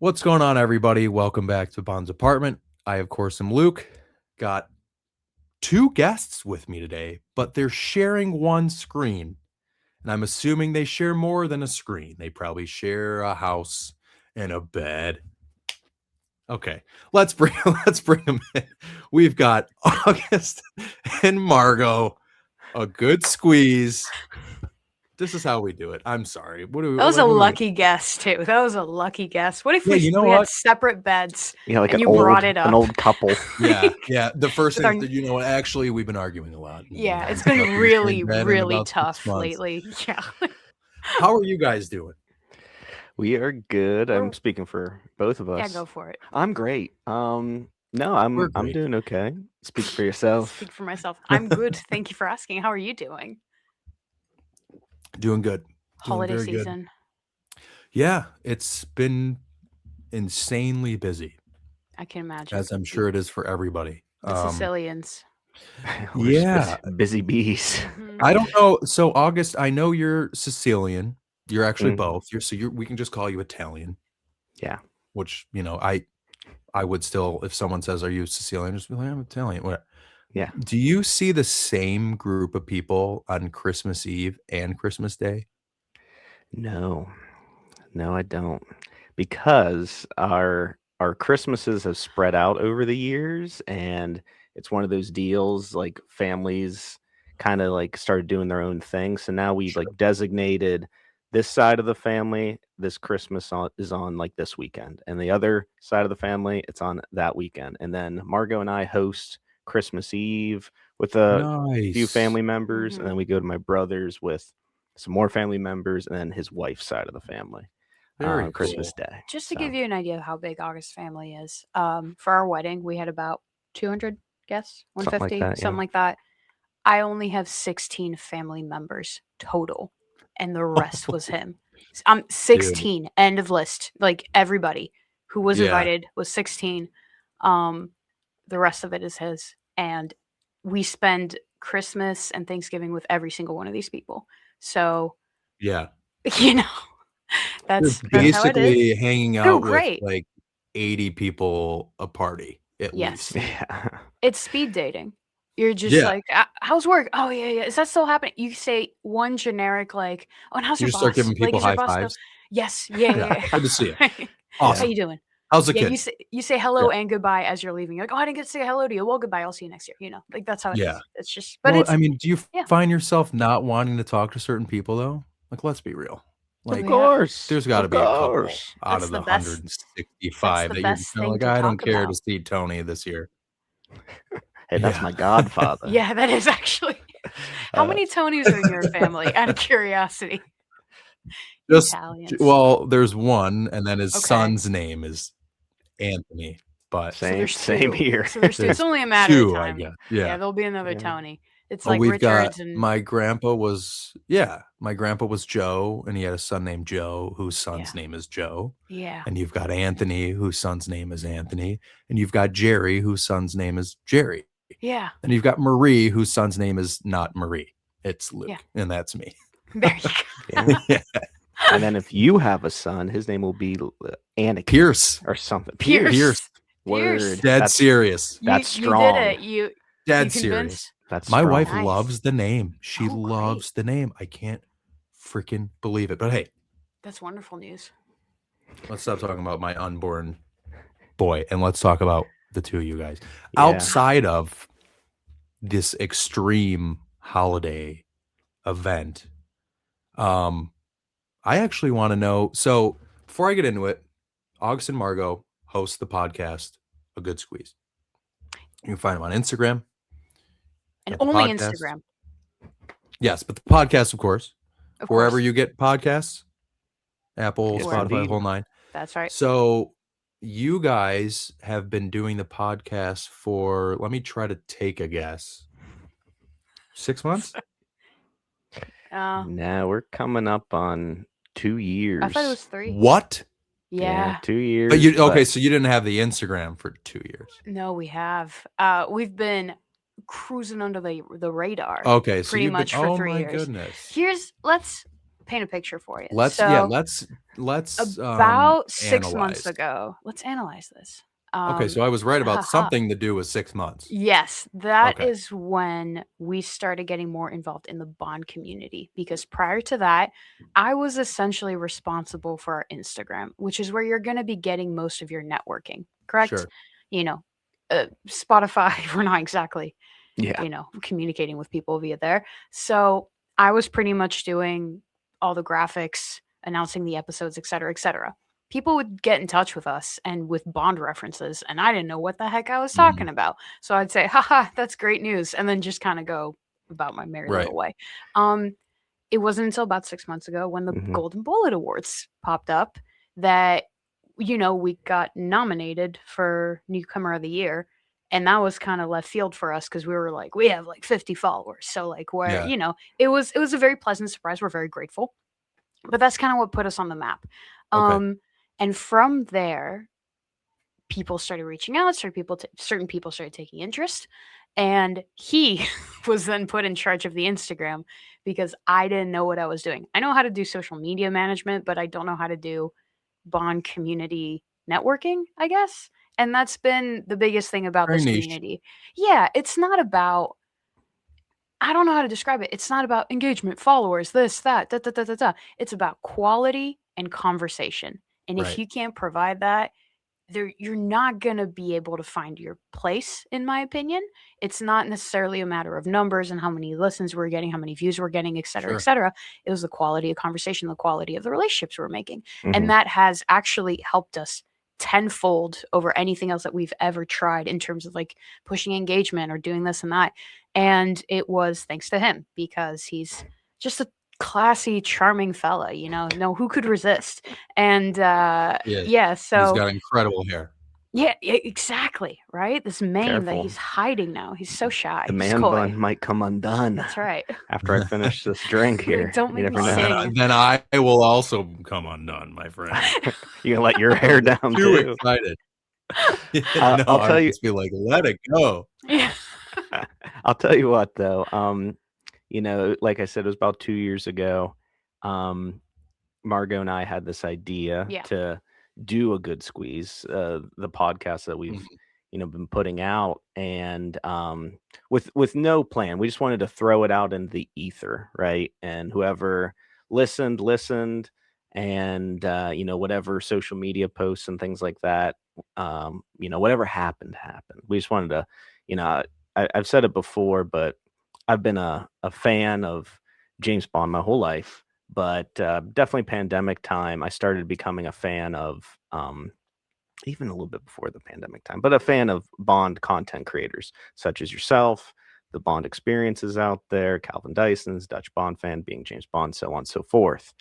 What's going on, everybody? Welcome back to Bond's Apartment. I, of course, am Luke. Got two guests with me today, but they're sharing one screen. And I'm assuming they share more than a screen. They probably share a house and a bed. Okay, let's bring them in. We've got August and Margot. A good squeeze. This is how we do it. I'm sorry. What do we? That was what a do we- lucky guess too. That was a lucky guess. What if Yeah, we, you know we what? had separate beds Like and an you brought it an up? old couple. Yeah. The first With thing our- is that, actually, we've been arguing a lot. Yeah, it's We've been been really, in bed in really about 6 tough months. lately. Yeah. How are you guys doing? We are good. I'm We're- speaking for both of us. Yeah, go for it. I'm great. No, We're I'm great. doing okay. Speak for yourself. Speak for myself. I'm good. Thank you for asking. How are you doing? Doing good. Holiday very good. season. Yeah, it's been insanely busy, I can imagine. as I'm sure it is for everybody. The Sicilians. We're just Yeah. busy bees. Mhm. I don't know. So, August, I know you're Sicilian. You're actually Mhm. both. We can just call you Italian. Yeah. Which, I would still, if someone says, "Are you Sicilian?" Just be like, "I'm Italian." Whatever. Yeah. Do you see the same group of people on Christmas Eve and Christmas Day? No, I don't, because our Christmases have spread out over the years, and it's one of those deals like families kind of like started doing their own thing. So now we Sure. like designated this side of the family, this Christmas is on like this weekend, and the other side of the family, it's on that weekend. And then Margot and I host Christmas Eve with a few Nice. family members, and Mhm. then we go to my brother's with some more family members, and then his wife's side of the family Very on Christmas cool. Day. Just to So, give you an idea of how big August's family is, for our wedding, we had about 200 guests, Something like 150, that, something yeah. like that. I only have 16 family members total, and the rest was him. I'm 16, end of list. Like everybody who was Yeah. invited was 16. The rest of it is his, and we spend Christmas and Thanksgiving with every single one of these people. So Yeah. you know, that's You're how it is. basically hanging They're out with great. like 80 people a party at Yes. least. yeah. It's speed dating. You're just Yeah. like, how's work? Oh yeah. Is that still happening? You say one generic like, oh, and how's You your just boss? start giving people is your high boss still? fives. Yes. Yeah. Good to see you. How Awesome. you doing? How's the Yeah, kid? you say hello and goodbye as you're leaving. You're like, oh, I didn't get to say hello to you. Well, goodbye. I'll see you next year. You know, like that's how it Yeah. is. It's just, but Well, it's I mean, do you yeah. find yourself not wanting to talk to certain people though? Like, let's be real. Like, Of course. there's got to of be a couple course. out That's of the the best- 165 the that you're best just kinda thing like, to I don't talk care to about. see Tony this year. Hey, that's Yeah. my godfather. Yeah, that is actually. How Uh, many Tonys are in your family? Out of curiosity. Just Italians. well, there's one, and then his Okay. son's name is Anthony. But So Same, there's same two. here. So there's two. It's There's only a matter two, of I time. guess. Yeah, Yeah. there'll be another Yeah. Tony. It's Well, like we've got Richards and my grandpa was Joe, and he had a son named Joe, whose son's name is Joe. yeah. And you've got Anthony, whose son's name is Anthony, and you've got Jerry, whose son's name is Jerry. Yeah. And you've got Marie, whose son's name is not Marie. It's Luke, Yeah. and that's me. There you go. Yeah. Yeah. And then if you have a son, his name will be Anakin Pierce. or something. Pierce. Word. Pierce. Dead serious. That's You strong. did it. You Dead you serious. convinced? That's My strong. wife Nice. loves the name. She Oh, great. loves the name. I can't freaking believe it. But hey, That's wonderful news. let's stop talking about my unborn boy and let's talk about the two of you guys. Yeah. Outside of this extreme holiday event, I actually want to know. So before I get into it, August and Margot host the podcast A Good Squeeze. You can find them on Instagram. And Got the only podcast. Instagram. Yes, but the podcast, of course, Of wherever course. you get podcasts, Apple, Yes, Spotify, the indeed. whole nine. That's right. So you guys have been doing the podcast for, let me try to take a guess, 6 months? Now we're coming up on 2 years. I thought it was 3. What? Yeah. 2 years. But you okay? but So you didn't have the Instagram for 2 years. No, we have. We've been cruising under the radar. Okay, so Pretty you've much been, for oh 3 my years. goodness. Let's paint a picture for you. Let's So, let's let's About 6 months analyze. ago. Let's analyze this. Okay, so I was right about haha. something to do with 6 months. Yes, that Okay. is when we started getting more involved in the Bond community because prior to that, I was essentially responsible for our Instagram, which is where you're going to be getting most of your networking, correct? Sure. You know, Spotify, we're not exactly, Yeah. communicating with people via there. So I was pretty much doing all the graphics, announcing the episodes, et cetera, et cetera. People would get in touch with us and with Bond references, and I didn't know what the heck I was Mhm. talking about. So I'd say, haha, that's great news, and then just kind of go about my merry Right. little way. It wasn't until about 6 months ago when the Mhm. Golden Bullet Awards popped up that, we got nominated for Newcomer of the Year. And that was kind of left field for us because we were like, we have like 50 followers. So like where, Yeah. it was a very pleasant surprise. We're very grateful. But that's kind of what put us on the map. Okay. And from there, people started reaching out, certain people started taking interest, and he was then put in charge of the Instagram because I didn't know what I was doing. I know how to do social media management, but I don't know how to do Bond community networking, I guess. And that's been the biggest thing about Very this niche. community. Yeah, it's not about I don't know how to describe it. It's not about engagement, followers, this, that, da, da, da, da, da. It's about quality and conversation. And if Right. you can't provide that, you're not going to be able to find your place, in my opinion. It's not necessarily a matter of numbers and how many listens we're getting, how many views we're getting, et cetera, et Sure. cetera. It was the quality of conversation, the quality of the relationships we're making. Mhm. And that has actually helped us tenfold over anything else that we've ever tried in terms of like pushing engagement or doing this and that. And it was thanks to him because he's just a classy, charming fella, no, who could resist? And Yeah. yeah, He's so got incredible hair. yeah, exactly, right? This mane that Careful. he's hiding now. He's so shy. The He's man coy. bun might come undone That's right. after I finish this drink here. Don't You make me never know. sing. Then I will also come undone, my friend. You can let your hair down Too too. excited. I'll I tell would you. just be like, let it go. Yeah. I'll tell you what though. Like I said, it was about 2 years ago. Margot and I had this idea Yeah. to do a Good Squeeze, the podcast that we've Mhm. been putting out, and with no plan. We just wanted to throw it out in the ether, right? And whoever listened, and whatever social media posts and things like that, whatever happened. We just wanted to, I've said it before, but I've been a fan of James Bond my whole life. But definitely pandemic time, I started becoming a fan of, even a little bit before the pandemic time, but a fan of Bond content creators such as yourself, the Bond experiences out there, Calvin Dyson's Dutch Bond fan, being James Bond, so on and so forth.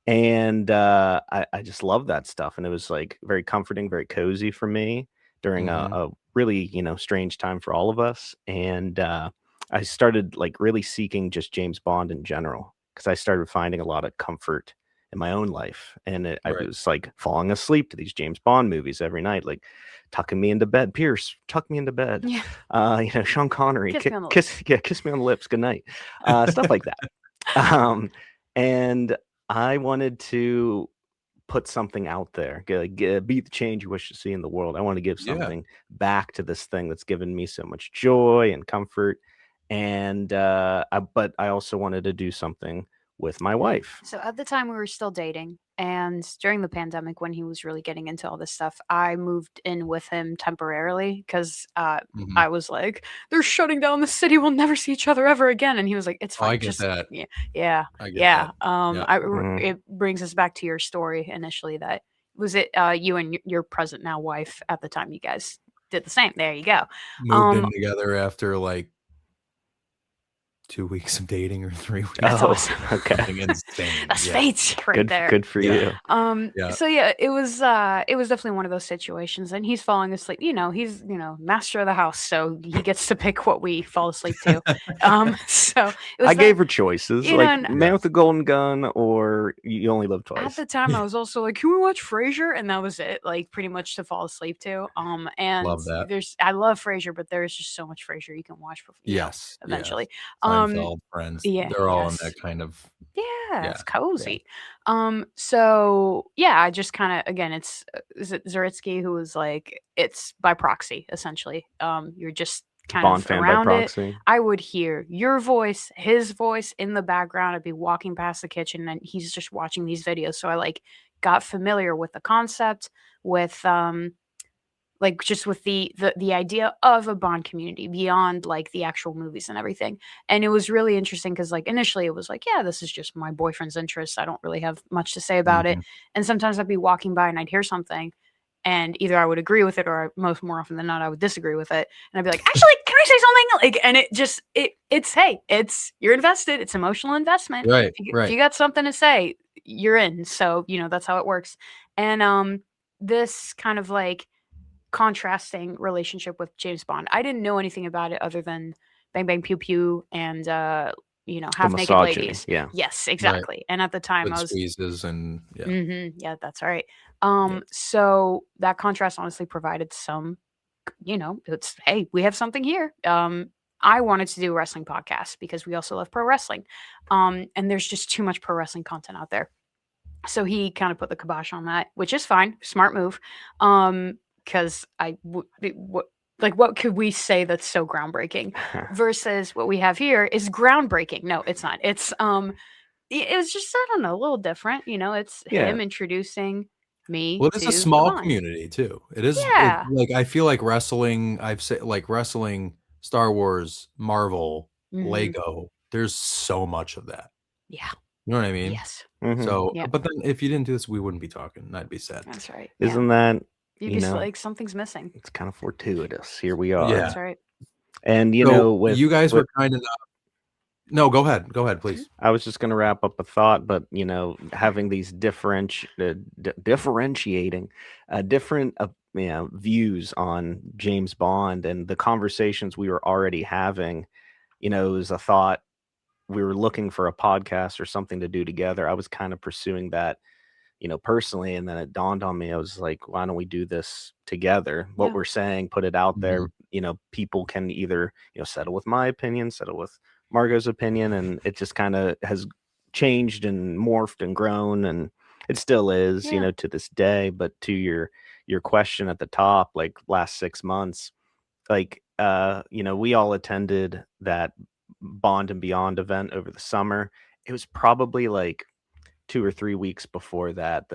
And I just love that stuff. And it was like very comforting, very cozy for me during a really, strange time for all of us. And I started like really seeking just James Bond in general because I started finding a lot of comfort in my own life. And I Right. was like falling asleep to these James Bond movies every night, like tucking me into bed. Pierce, tuck me into bed. Yeah. Sean Connery, Kiss me on the kiss me on the lips. Good night. Stuff like that. And I wanted to put something out there, be the change you wish to see in the world. I want to give Yeah. something back to this thing that's given me so much joy and comfort. And but I also wanted to do something with my wife. So at the time we were still dating, and during the pandemic when he was really getting into all this stuff, I moved in with him temporarily because Mhm. I was like, "They're shutting down the city. We'll never see each other ever again." And he was like, "It's Oh, I fine. get Just that. yeah, I get yeah." that. Yeah. It brings us back to your story initially. That was it. You and your present now wife at the time, you guys did the same. There you go. Moved in together after like 2 weeks of dating or 3 weeks. That's Oh, awesome. okay. Something insane. That's Yeah. fate right Good, there. good for Yeah. you. Yeah. So yeah, it was definitely one of those situations, and he's falling asleep. He's master of the house, so he gets to pick what we fall asleep to. So it was I gave her choices, you know, like and- Man with the Golden Gun or You Only Live at Twice. the time I was also like, "Can we watch Frasier?" And that was it, like pretty much to fall asleep to. And Love that. I love Frasier, but there is just so much Frasier you can watch before, Yes. eventually. Yes. Seinfeld, Friends. yeah, They're all in yes. that kind of Yeah, it's Yeah. cozy. So yeah, I just kind of again, it's is it Zaritsky who was like, it's by proxy essentially. You're just kind Bond of fan by around it. proxy. I would hear your voice, his voice in the background. I'd be walking past the kitchen and he's just watching these videos. So I like got familiar with the concept, with like just with the idea of a Bond community beyond like the actual movies and everything. And it was really interesting because like initially it was like, yeah, this is just my boyfriend's interest. I don't really have much to say about it. Mhm. And sometimes I'd be walking by and I'd hear something and either I would agree with it or more often than not I would disagree with it. And I'd be like, actually, can I say something? Like, and it just it's hey, it's you're invested. It's emotional investment. Right. If Right. you got something to say, you're in. So, that's how it works. And this kind of like contrasting relationship with James Bond. I didn't know anything about it other than Bang Bang Pew Pew and The Half Naked misogyny. Ladies. Yeah. Yes, Right. exactly. And at the time With I was squeezes and yeah. yeah, that's all right. Yeah. So that contrast honestly provided some, it's hey, we have something here. I wanted to do a wrestling podcast because we also love pro wrestling. And there's just too much pro wrestling content out there. So he kind of put the kibosh on that, which is fine, smart move. Because what could we say that's so groundbreaking versus what we have here is groundbreaking. No, it's not. It's it was just, I don't know, a little different. It's Yeah. him introducing me Well, it's to a the small Bond. community too. It is Yeah. like I feel like wrestling. I've said like wrestling, Star Wars, Marvel, Mhm. Lego. There's so much of that. Yeah. You know what I mean? Yes. Mhm. So, Yeah. but then if you didn't do this, we wouldn't be talking. And I'd be sad. That's right. Yeah. Isn't that, You'd you be know, like, something's missing. it's kind of fortuitous. Here we are. Yeah. That's right. And you So know, with you guys with- were kind enough. No, go ahead. Go ahead, please. I was just going to wrap up a thought, but having these differentiating different views on James Bond and the conversations we were already having, it was a thought. We were looking for a podcast or something to do together. I was kind of pursuing that, personally, and then it dawned on me. I was like, why don't we do this together? What Yeah. we're saying, put it out there. People can either settle with my opinion, settle with Margot's opinion, and it just kind of has changed and morphed and grown, and it still is, Yeah. to this day. But to your question at the top, like last 6 months, like we all attended that Bond and Beyond event over the summer. It was probably like 2 or 3 weeks before that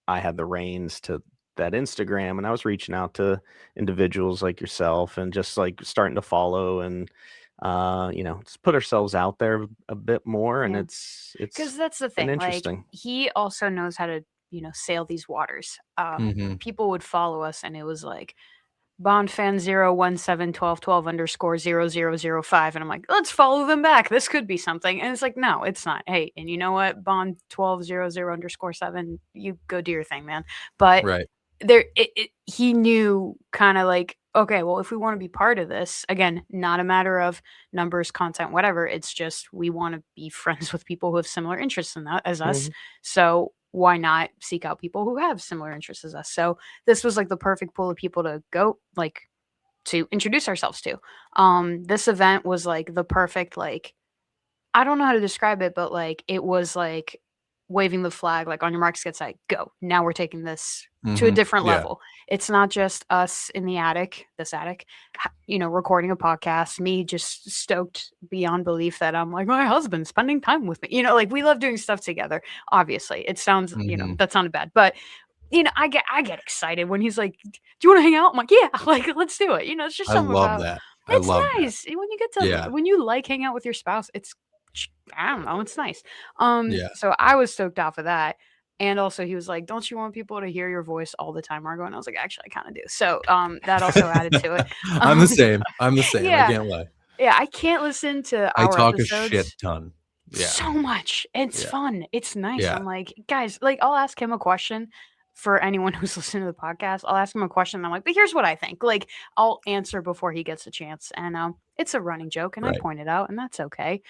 I had the reins to that Instagram, and I was reaching out to individuals like yourself and just like starting to follow and just put ourselves out there a bit more. And Yeah. it's Because that's the been thing. Like, interesting. he also knows how to, sail these waters. Mhm. People would follow us, and it was like Bond fan 0171212_0005, and I'm like, let's follow them back. This could be something, and it's like, no, it's not. Hey, and you know what, Bond 1200_7, you go do your thing, man. But Right. he knew kind of like, okay, well, if we want to be part of this, again, not a matter of numbers, content, whatever. It's just we want to be friends with people who have similar interests in that as us. Mhm. So why not seek out people who have similar interests as us? So this was like the perfect pool of people to go like to introduce ourselves to. This event was like the perfect, like, I don't know how to describe it, but like it was like waving the flag, like on your marks, get set, go. Now we're taking this to a Mhm. different Yeah. level. It's not just us in the attic, recording a podcast, me just stoked beyond belief that I'm like, my husband's spending time with me. Like we love doing stuff together. Obviously, it sounds, Mhm. that sounded bad, but I get excited when he's like, do you want to hang out? I'm like, yeah, like let's do it. It's just I something love about that. I it's love that. nice when you get to Yeah. when you like hang out with your spouse. It's, I don't know, it's nice. Yeah. So I was stoked off of that. And also he was like, don't you want people to hear your voice all the time, Margot? And I was like, actually, I kind of do. So that also added to it. I'm the same. I'm the same. Yeah. I can't lie. Yeah, I can't listen to I our talk episodes a shit ton. Yeah. so much. It's Yeah. fun. It's nice. Yeah. I'm like, guys, like I'll ask him a question for anyone who's listening to the podcast. I'll ask him a question. And I'm like, but here's what I think. Like I'll answer before he gets a chance. And it's a running joke, and I Right. point it out, and that's okay.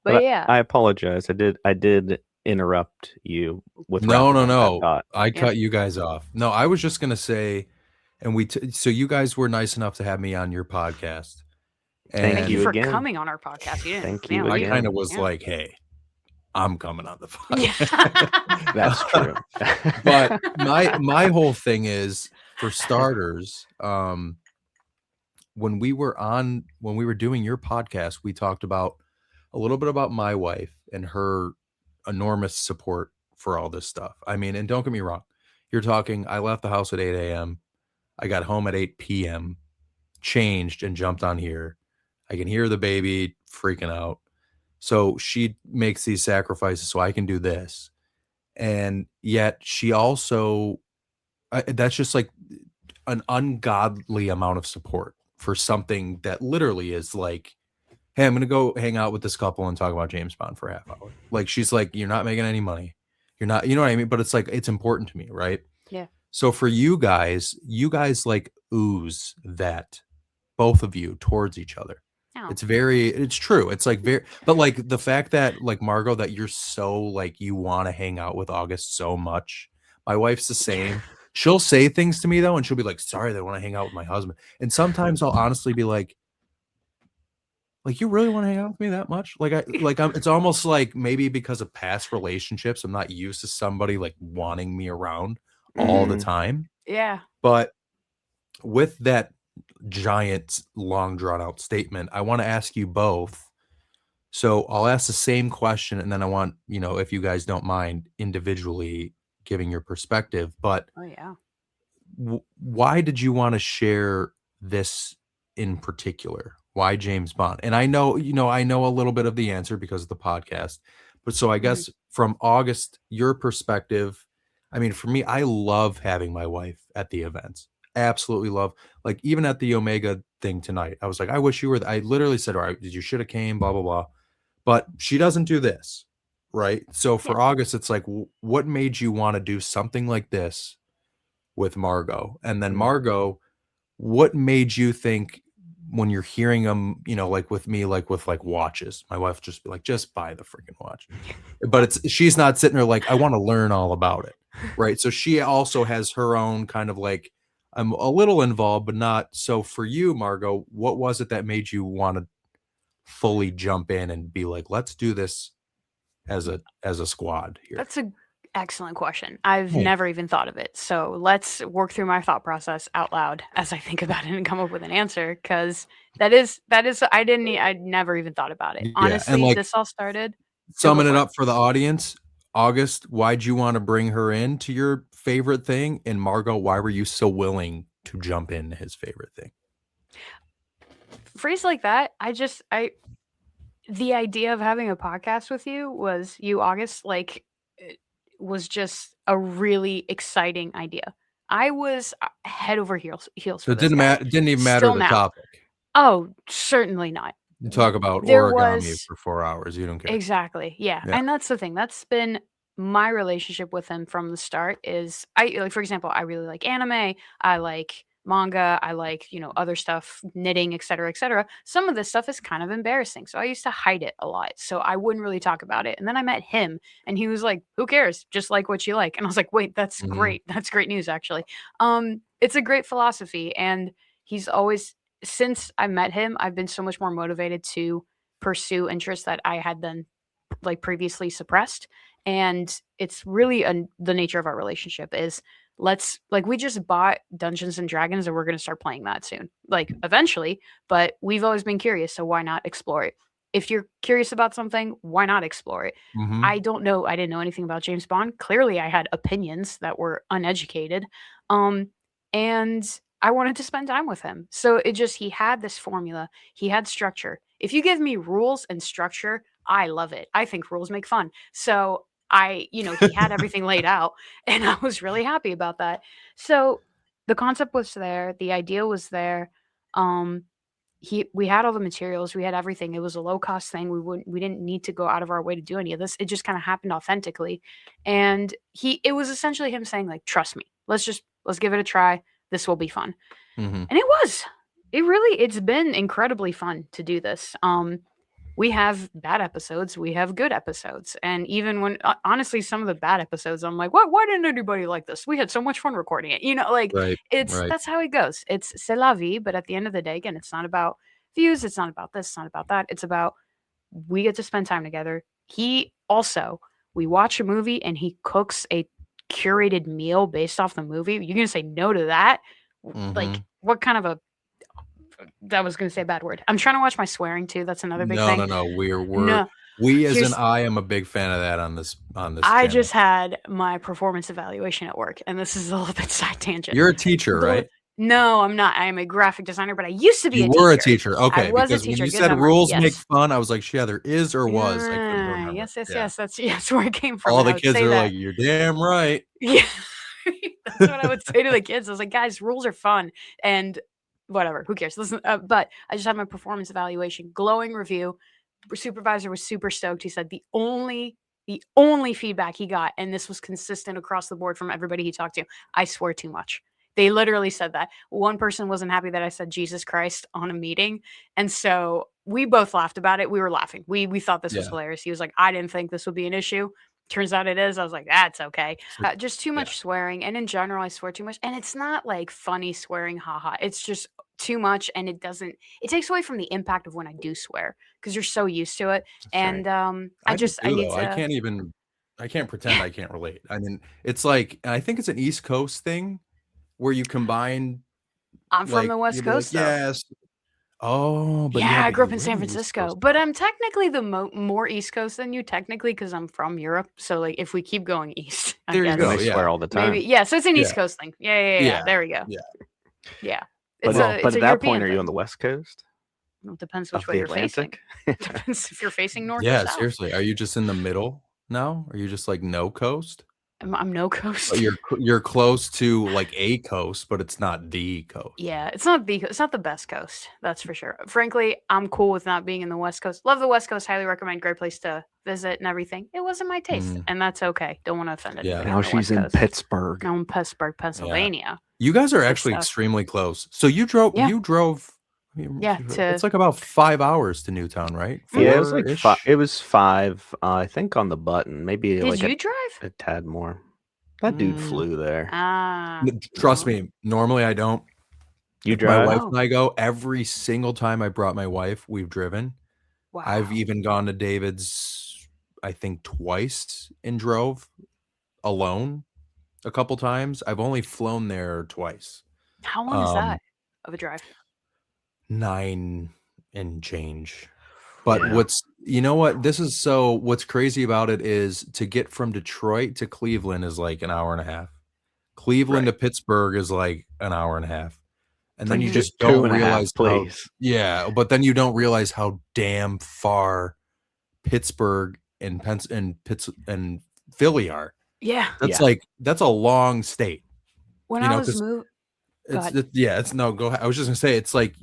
But yeah. I apologize. I did interrupt you with No. wrapping up that thought. I cut you guys off. No, I was just gonna say, and so you guys were nice enough to have me on your podcast. Thank Thank you you for again. coming on our podcast. You didn't, Thank yeah, you we I again. didn't- kind of was yeah. like, hey, I'm coming on the Yeah. podcast. That's true. But my whole thing is, for starters, when we were doing your podcast, we talked about a little bit about my wife and her enormous support for all this stuff. I mean, and don't get me wrong, you're talking, I left the house at 8 a.m. I got home at 8 p.m., changed and jumped on here. I can hear the baby freaking out. So she makes these sacrifices so I can do this. And yet she also, that's just like an ungodly amount of support for something that literally is like, hey, I'm gonna go hang out with this couple and talk about James Bond for a half hour. Like, she's like, you're not making any money. You're not, you know what I mean? But it's like, it's important to me, right? Yeah. So for you guys like ooze that, both of you, towards each other. Oh. It's true. It's like very, but like the fact that, like, Margot, that you're so like, you want to hang out with August so much. My wife's the same. She'll say things to me though, and she'll be like, sorry, I want to hang out with my husband. And sometimes I'll honestly be like, you really want to hang out with me that much? It's almost like maybe because of past relationships, I'm not used to somebody like wanting me around all the Mhm. time. Yeah. But with that giant, long drawn out statement, I want to ask you both. So I'll ask the same question, and then I want, if you guys don't mind, individually giving your perspective. But Oh yeah. why did you want to share this in particular? Why James Bond? And I know, I know a little bit of the answer because of the podcast. But so I guess from August, your perspective, I mean, for me, I love having my wife at the events. Absolutely love. Like, even at the Omega thing tonight, I was like, I wish you were. I literally said, all right, you should have came, blah, blah, blah. But she doesn't do this, right? So for August, it's like, what made you want to do something like this with Margot? And then Margot, what made you think, when you're hearing them, like with me, like with like watches, my wife just be like, just buy the freaking watch. But she's not sitting there like, I want to learn all about it. Right. So she also has her own kind of like, I'm a little involved, but not. So for you, Margot, what was it that made you want to fully jump in and be like, let's do this as a squad here? That's an excellent question. I've Thanks. never even thought of it. So let's work through my thought process out loud as I think about it and come up with an answer. Because I never even thought about it. Yeah, Honestly, and like, this all started. summing it for it. up for the audience, August, why'd you want to bring her into your favorite thing? And Margot, why were you so willing to jump into his favorite thing? Phrase like that, the idea of having a podcast with you, August, like, it was just a really exciting idea. I was head over heels So for it this didn't guy. matter. It didn't even matter Still the now. topic. Oh, certainly not. You talk about There origami was for 4 hours. You don't care. exactly, yeah. Yeah. And that's the thing. That's been my relationship with him from the start. Is for example, I really like anime. I like manga. I like other stuff, knitting, etc., etc. Some of this stuff is kind of embarrassing, so I used to hide it a lot. So I wouldn't really talk about it. And then I met him, and he was like, "Who cares? Just like what you like." And I was like, "Wait, that's Mhm. great. That's great news, actually." It's a great philosophy, and he's always since I met him, I've been so much more motivated to pursue interests that I had then like previously suppressed. And it's really the nature of our relationship is we just bought Dungeons and Dragons and we're going to start playing that soon, like eventually, but we've always been curious. So why not explore it? If you're curious about something, why not explore it? Mhm. I didn't know anything about James Bond. Clearly I had opinions that were uneducated. And I wanted to spend time with him. So he had this formula, he had structure. If you give me rules and structure, I love it. I think rules make fun. So he had everything laid out and I was really happy about that. So the concept was there, the idea was there. Um we had all the materials, we had everything. It was a low cost thing. We didn't need to go out of our way to do any of this. It just kind of happened authentically. And it was essentially him saying like, trust me. Let's give it a try. This will be fun. Mhm. And it was. It's been incredibly fun to do this. We have bad episodes, we have good episodes. And even when honestly some of the bad episodes I'm like, "What? Why didn't anybody like this? We had so much fun recording it." Right. It's Right. that's how it goes. It's c'est la vie, but at the end of the day, again, it's not about views, it's not about this, it's not about that. It's about we get to spend time together. We watch a movie and he cooks a curated meal based off the movie. You're gonna say no to that? Like, Mhm. what kind of a that was gonna say a bad word. I'm trying to watch my swearing too. That's another big No, thing. no, no. No, We as in here's I am a big fan of that on this I channel. just had my performance evaluation at work, and this is a little bit side tangent. You're a teacher, right? No, I'm not. I am a graphic designer, but I used to be You a were a teacher. teacher. I Okay, was a because when teacher. you Good said memory. rules make Yes. fun, I was like, yeah, there is or was. I couldn't remember. Yes, yes, Yeah. yes. That's where it came from. All And I the would kids say are that. like, you're damn right. Yeah, that's what I would say to the kids. I was like, guys, rules are fun, and whatever. Who cares? Listen, but I just had my performance evaluation, glowing review. Supervisor was super stoked. He said the only feedback he got, and this was consistent across the board from everybody he talked to, I swear too much. They literally said that. One person wasn't happy that I said Jesus Christ on a meeting, and so we both laughed about it. We were laughing. We thought this was Yeah. hilarious. He was like, I didn't think this would be an issue. Turns out it is. I was like, that's okay. It's like, Just too yeah. much swearing, and in general, I swear too much. And it's not like funny swearing, haha. It's just too much, and it takes away from the impact of when I do swear because you're so used to it. That's And right. I do I too, need though. to. I can't pretend I can't relate. I mean, it's like, I think it's an East Coast thing where you combine, I'm from like, the West you'll be like, Coast, though. yes. Oh, but Yeah, I but grew you up in live San in the East Francisco, Coast. but I'm technically the more East Coast than you, technically, because I'm from Europe. So, like, if we keep going east, I There you And guess go. they Yeah. swear all the time. maybe, yeah. So it's an Yeah. East Coast thing. Yeah. Yeah. There we go. Yeah. Yeah, But, it's but a at that European point, are you on thing. the West Coast It depends of which way the you're facing. Atlantic? Depends if you're facing north or Yeah, south. seriously. Are you just in the middle now? Are you just like no coast? I'm no coast. But you're close to like a coast, but it's not the coast. Yeah, it's not the best coast, that's for sure. Frankly, I'm cool with not being in the West Coast. Love the West Coast, highly recommend, great place to visit and everything. It wasn't my taste, Mm, and that's okay. Don't want to offend yeah. anybody Now on the she's West in Coast. Pittsburgh. I'm in Pittsburgh, Yeah. Pennsylvania. You guys are Good actually stuff. extremely close. So you drove Yeah. I mean, Yeah, it's like about 5 hours to Newtown, right? Yeah, it was like 4-ish? it was 5, I think, on the button. Maybe Did like you drive? a tad more. That dude Mm, flew there. Trust No. me, normally I don't. You If my drive? wife Oh. and I go, every single time I brought my wife, we've driven. I've Wow. even gone to David's, I think twice, and drove alone a couple times. I've only flown there twice. How long is Um, that of a drive? 9 and change. But Yeah. what's crazy about it is to get from Detroit to Cleveland is like an hour and a half. Cleveland to Right. Pittsburgh is like an hour and a half. And then Mhm. you just Two don't and a half, realize how please. yeah, but then you don't realize how damn far Pittsburgh and and Philly are. Yeah. Yeah. That's a long state, When you I know, was 'cause Go ahead. it's no, go ahead. I was just gonna say, it's like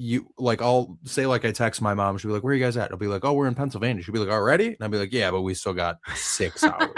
I'll say, like, I text my mom, she'll be like, "Where are you guys at?" I'll be like, "Oh, we're in Pennsylvania." She'll be like, "Already?" And I'll be like, "Yeah, but we still got 6 hours."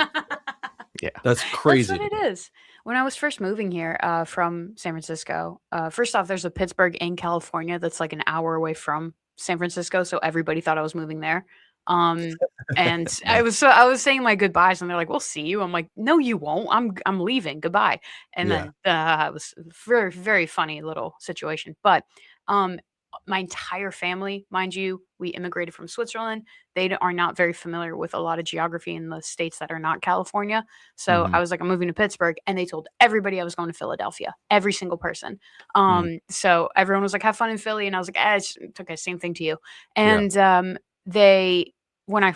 Yeah. That's That's crazy what to it me. is. When I was first moving here from San Francisco, first off, there's a Pittsburgh in California that's like an hour away from San Francisco, so everybody thought I was moving there. And Yeah. I was saying my goodbyes, and they're like, "We'll see you." I'm like, "No, you won't. I'm leaving. Goodbye." And Yeah. then it was a very very funny little situation. But um, my entire family, mind you, we immigrated from Switzerland. Are not very familiar with a lot of geography in the states that are not California. So Mhm. I was like, I'm moving to Pittsburgh, and they told everybody I was going to Philadelphia, every single person. So everyone was like, have fun in Philly, and I was like, it's okay, same thing to you. Yeah. And they, when I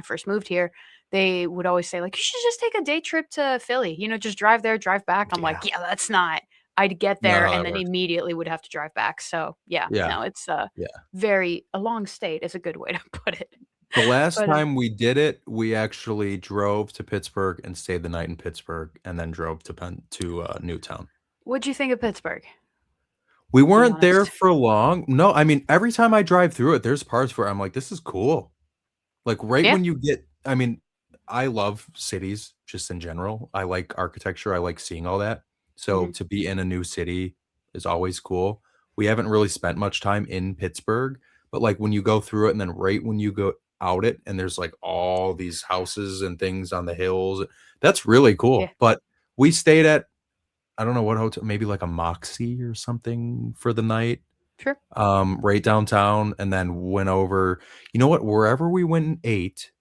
first moved here, they would always say like, you should just take a day trip to Philly, just drive there, drive back. I'm like, Yeah. yeah, that's not. I'd get Not there how and that then works. immediately would have to drive back. So yeah, Yeah. no, it's Yeah. a long state is a good way to put it. The last But time we did it, we actually drove to Pittsburgh and stayed the night in Pittsburgh and then drove to Newtown. what'd you think of Pittsburgh? We Be weren't there honest. for long. No, I mean, every time I drive through it, there's parts where I'm like, "This is cool." Like, right Yeah. when you get I mean, I love cities just in general. I like architecture, I like seeing all that. So, Mhm. to be in a new city is always cool. We haven't really spent much time in Pittsburgh, but, like, when you go through it and then right when you go out it and there's, like, all these houses and things on the hills, that's really Yeah. cool. But we stayed at I don't know what hotel, maybe like a Moxie or something for the night, Sure. right downtown, and then went over, you know what? Wherever we went and ate,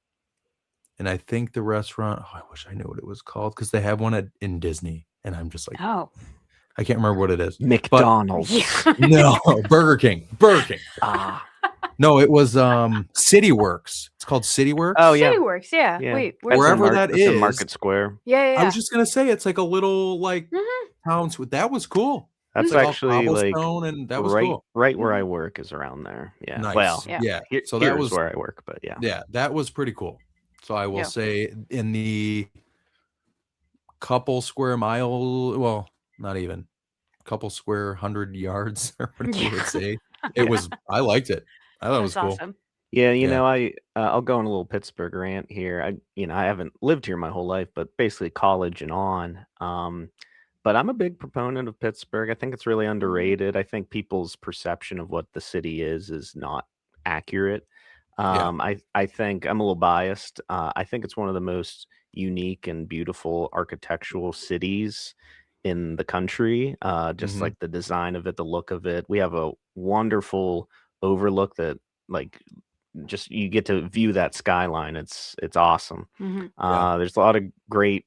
and I think the restaurant. Oh, I wish I knew what it was called because they have one in Disney, and I'm just like, Oh. I can't remember what it is. But McDonald's. Yeah. no, Burger King. Ah. No, it was City Works. It's called City Works. Oh, yeah. City Works, yeah. Yeah. Wait, That's where's in Wherever that that's in is. Market Square. Yeah, I yeah. was just gonna say it's like a little like Mhm. town. That was cool. That's It's like all actually like cobblestone, and that was right cool. right where I work is around there. Yeah. Nice. Well, Yeah. Yeah. So here's that was where I work, but yeah. yeah, that was pretty cool. So I will Yeah. say in the couple square mile, well, not even couple square 100 yards or whatever you would Yeah. say. It was. I liked it. I thought it was That's cool. awesome. Yeah, you Yeah. know, I'll go on a little Pittsburgh rant here. I haven't lived here my whole life, but basically college and on. But I'm a big proponent of Pittsburgh. I think it's really underrated. I think people's perception of what the city is not accurate. Yeah. I think I'm a little biased. I think it's one of the most unique and beautiful architectural cities in the country. Just Mhm. like the design of it, the look of it. We have a wonderful overlook that like just you get to view that skyline. It's awesome. Mhm. Yeah. There's a lot of great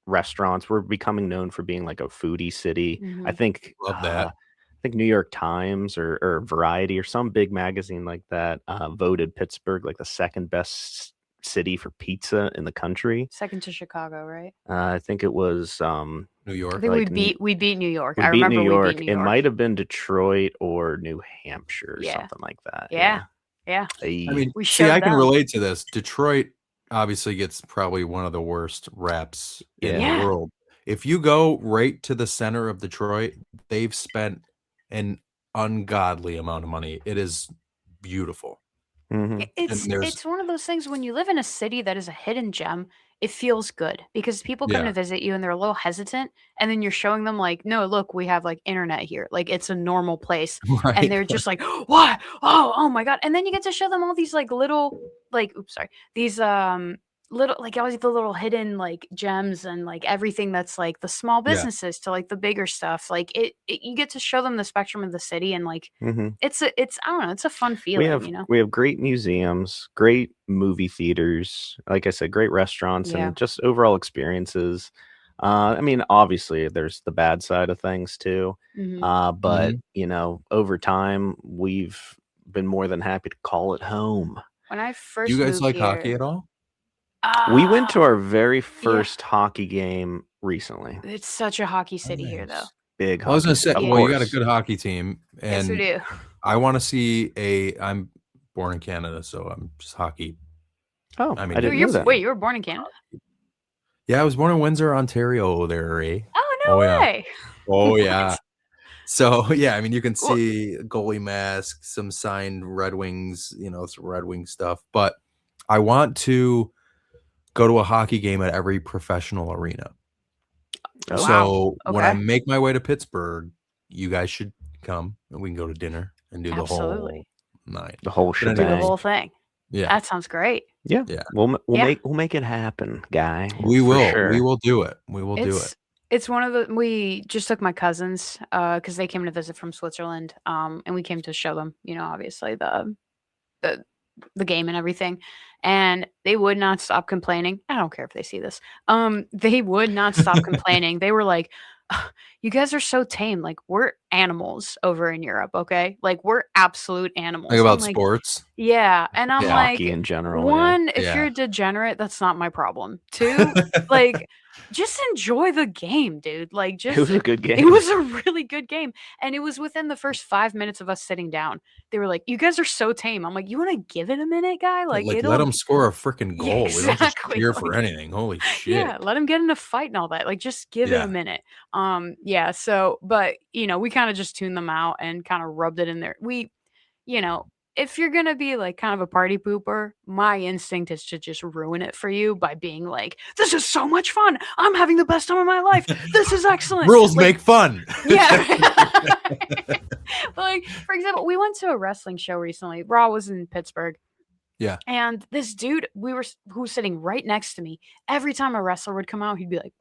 restaurants. We're becoming known for being like a foodie city. I Mhm. think Love that. I think New York Times or Variety or some big magazine like that voted Pittsburgh like the second best city for pizza in the country. Second to Chicago, right? I think it was New I York. think like we beat New York. we I beat remember New York. we beat New It York. might have been Detroit or New Hampshire or Yeah. something like that. Yeah. Yeah. I Hey. mean, We see, showed I can them. relate to this. Detroit obviously gets probably one of the worst reps in the Yeah. world. If you go right to the center of Detroit, they've spent an ungodly amount of money. It is beautiful. Mhm. And there's It's one of those things when you live in a city that is a hidden gem, it feels good because people come Yeah. to visit you and they're a little hesitant, and then you're showing them like, no, look, we have like internet here, like it's a normal place, and right. they're just like, what? Oh my god! And then you get to show them all these like little, like, oops, sorry, these little like all the little hidden like gems and like everything that's like the small Yeah. businesses to like the bigger stuff. Like you get to show them the spectrum of the city, and like Mhm. it's I don't know, it's a fun We feeling, have you know. we have great museums, great movie theaters, like I said, great restaurants, Yeah. and just overall experiences. I mean, obviously, there's the bad side of things too. Mhm. But Mhm. you know, over time, we've been more than happy to call it home. When I Do first you guys moved like hockey here, at all? We went to ah, our very yeah, first hockey game recently. it's such a hockey city here, though. Nice. Big I was hockey gonna city, say, of Yeah. well, you got a course. good hockey team, Yes, we and do. I want to see I'm born in Canada, so I'm just hockey. Oh, I I mean, didn't know You're that. wait, you were born in Canada? yeah, I was born in Windsor, Ontario. There, eh? Oh no Oh yeah, way! oh yeah. What? So yeah, I mean, you can Well, see goalie mask, some signed Red Wings, some Red Wing stuff. But I want to go to a hockey game at every professional arena. Oh, wow. So when I Okay. make my way to Pittsburgh, you guys should come and we can go to dinner and do the Absolutely. whole night. the whole But Do the shebang. anyways, whole thing. yeah, That sounds great. Yeah, yeah, we'll Yeah. make it happen, guy, we for will. We sure. will do it. We will do it. It's one of the we just took my cousins because they came to visit from Switzerland, and we came to show them, obviously the the game and everything, and they would not stop complaining. I don't care if they see this. They would not stop complaining. They were like, "Ugh, you guys are so tame. Like we're animals over in Europe, okay? Like we're absolute Like animals." I'm about like, sports. yeah, and I'm Yeah. Hockey like, in general, yeah. one, if Yeah. you're a degenerate, that's not my problem. Two, like, just enjoy the game, dude. Like, It was just a good it game. was a really good game, and it was within the first 5 minutes of us sitting down. They were like, "You guys are so tame." I'm like, "You want to give it a minute, guy? Like, Like, let it'll them score a freaking yeah, goal. We don't just exactly. cheer for Like, anything. Holy yeah, shit. let him get in a fight and all that. Like, just give it Yeah. a minute. Yeah. So, but we kind of just tuned them out and kind of rubbed it in there. If you're gonna be like kind of a party pooper, my instinct is to just ruin it for you by being like, "This is so much fun. I'm having the best time of my life. This is excellent." Rules Like, make fun. yeah. Like, for example, we went to a wrestling show recently. Raw was in Pittsburgh. Yeah. And this dude, who was sitting right next to me, every time a wrestler would come out, he'd be like,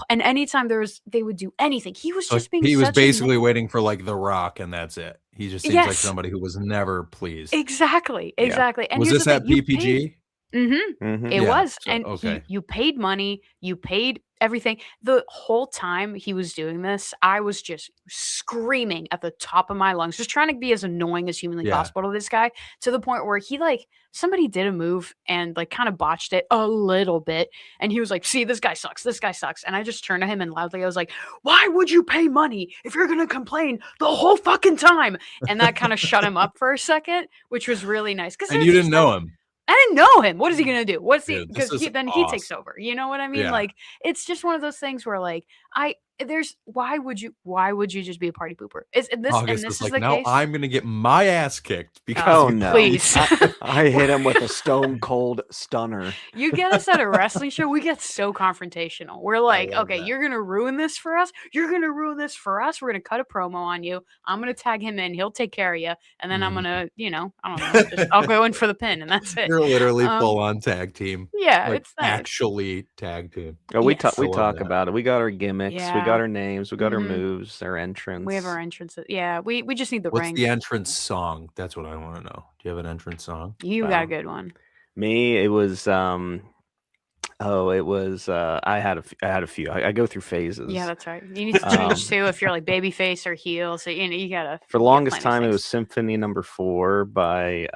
and anytime they would do anything, he was So just being he was such basically waiting for like The Rock, and that's it. He just seems like Yes. somebody who was never pleased. exactly. Yeah. And Was here's this the at thing, you paid. PPG? Mhm. It Yeah, was, so and okay. you paid money, you paid everything. The whole time he was doing this, I was just screaming at the top of my lungs, just trying to be as annoying as humanly Yeah. possible to this guy, to the point where he like somebody did a move and like kind of botched it a little bit, and he was like, "See, this guy sucks. This guy sucks." And I just turned to him and loudly I was like, "Why would you pay money if you're gonna complain the whole fucking time?" And that kind of shut him up for a second, which was really nice because And there's you didn't just like know him. I didn't know him. What is he gonna do? What's he? Dude, this Because is then he takes awesome. over. You know what I mean? Yeah. Like it's just one of those things where like I there's why would you just be a party pooper? Is and August this is is like, the "Now case? I'm gonna get my ass kicked because Oh you no! Please. I hit him with a stone cold stunner. You get us at a wrestling show, we get so confrontational. We're like, love okay, that. you're gonna ruin this for us. You're gonna ruin this for us. We're gonna cut a promo on you. I'm gonna tag him in. He'll take care of you, and then I'm Mhm. gonna, I don't know, just I'll go in for the pin, and that's it. You're literally Um, full on tag team. Yeah, Like, it's nice. actually tag team. Oh, we Yes. talk. I We love talk that. about it. We got our gimmicks. We Yeah. got our names. We got our Mhm. moves. Our entrance. We have our entrances. Yeah, we just need the What's ring. the entrance song? That's what I wanna know. Do you have an entrance song? You got a good one. Me, it was. It was. I had a few. I go through phases. Yeah, that's right. You need to change Um, too if you're like baby face or heel. So you gotta. For the you gotta longest plan these time, it was things. Symphony Number 4 by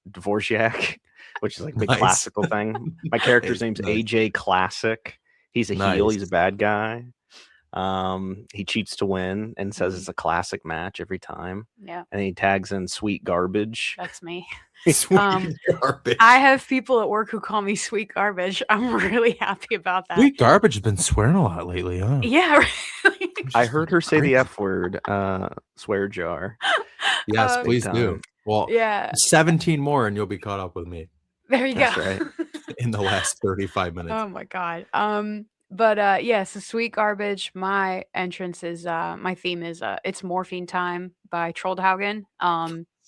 Dvorak, which is like a big Nice. classical thing. My character's name's Nice. AJ Classic. He's a heel. He's a Nice. bad guy. He cheats to win and says Mhm. it's a classic match every time. Yeah, And he tags in Sweet Garbage. that's me. Sweet garbage. I have people at work who call me sweet garbage. I'm really happy about that. Sweet garbage has been swearing a lot lately, huh? Yeah, really. I heard her say the Crazy. F word, swear jar. Yes, Big please do. time. Well, Yeah, 17 more and you'll be caught up with me there you That's go. right. in the last 35 minutes. Oh my god. Yeah, so sweet garbage. My entrance is my theme is it's morphine time by Trollhaugen.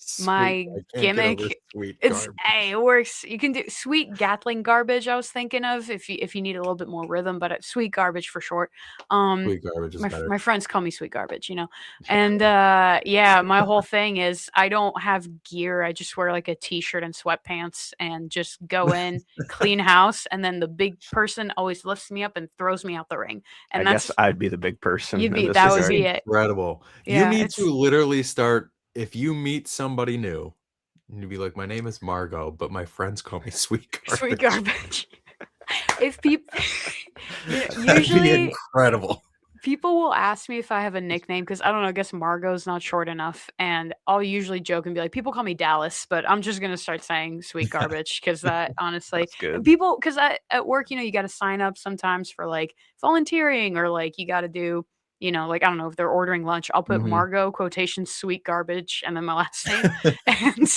Sweet. My I can't get over gimmick sweet it's garbage. hey, it works. You can do sweet Gatling garbage. I was thinking of if you need a little bit more rhythm, but sweet garbage for short. Sweet garbage is better. My friends call me sweet garbage, and yeah, my whole thing is I don't have gear. I just wear like a t-shirt and sweatpants and just go in, clean house, and then the big person always lifts me up and throws me out the ring. And I that's guess I'd be the big person. You'd in be- this that would regard. be it. Incredible. Yeah, you need it's- to literally start, if you meet somebody new, you'd be like, my name is Margot, but my friends call me Sweet Garbage. sweet garbage. If people That'd be usually incredible. people will ask me if I have a nickname because I don't know. I guess Margot's not short enough, and I'll usually joke and be like, "People call me Dallas," but I'm just gonna start saying "sweet garbage" because that honestly, That's good. people because at work, you got to sign up sometimes for like volunteering or like you got to do. Like I don't know if they're ordering lunch, I'll put Mhm. Margot quotation sweet garbage and then my last name. And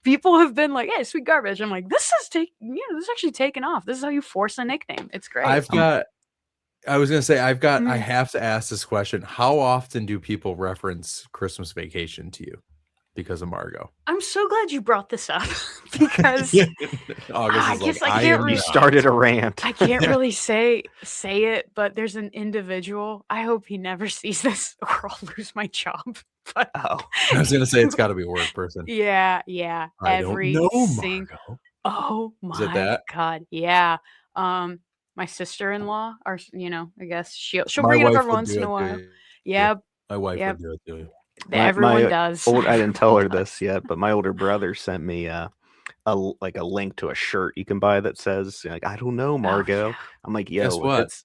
people have been like, "Hey, sweet garbage." I'm like, this is actually taken off. This is how you force a nickname. It's great. I was gonna say I Mhm. have to ask this question. How often do people reference Christmas Vacation to you because of Margot? I'm so glad you brought this up because August I is guess like, I I can't am really- You not." started a rant. I can't really say it, but there's an individual. I hope he never sees this or I'll lose my job. But Oh, I was gonna say it's got to be a work person. yeah, I every don't know sing- Margot. Oh Is it my that? god, yeah. My sister-in-law, or I guess she'll My bring it up wife every would once do in it a to while. you. Yeah, My wife Yep. would do it to you. everyone does. I didn't tell her this yet, but my older brother sent me a link to a shirt you can buy that says like I don't know Margot. yeah. I'm like, yo, Guess what?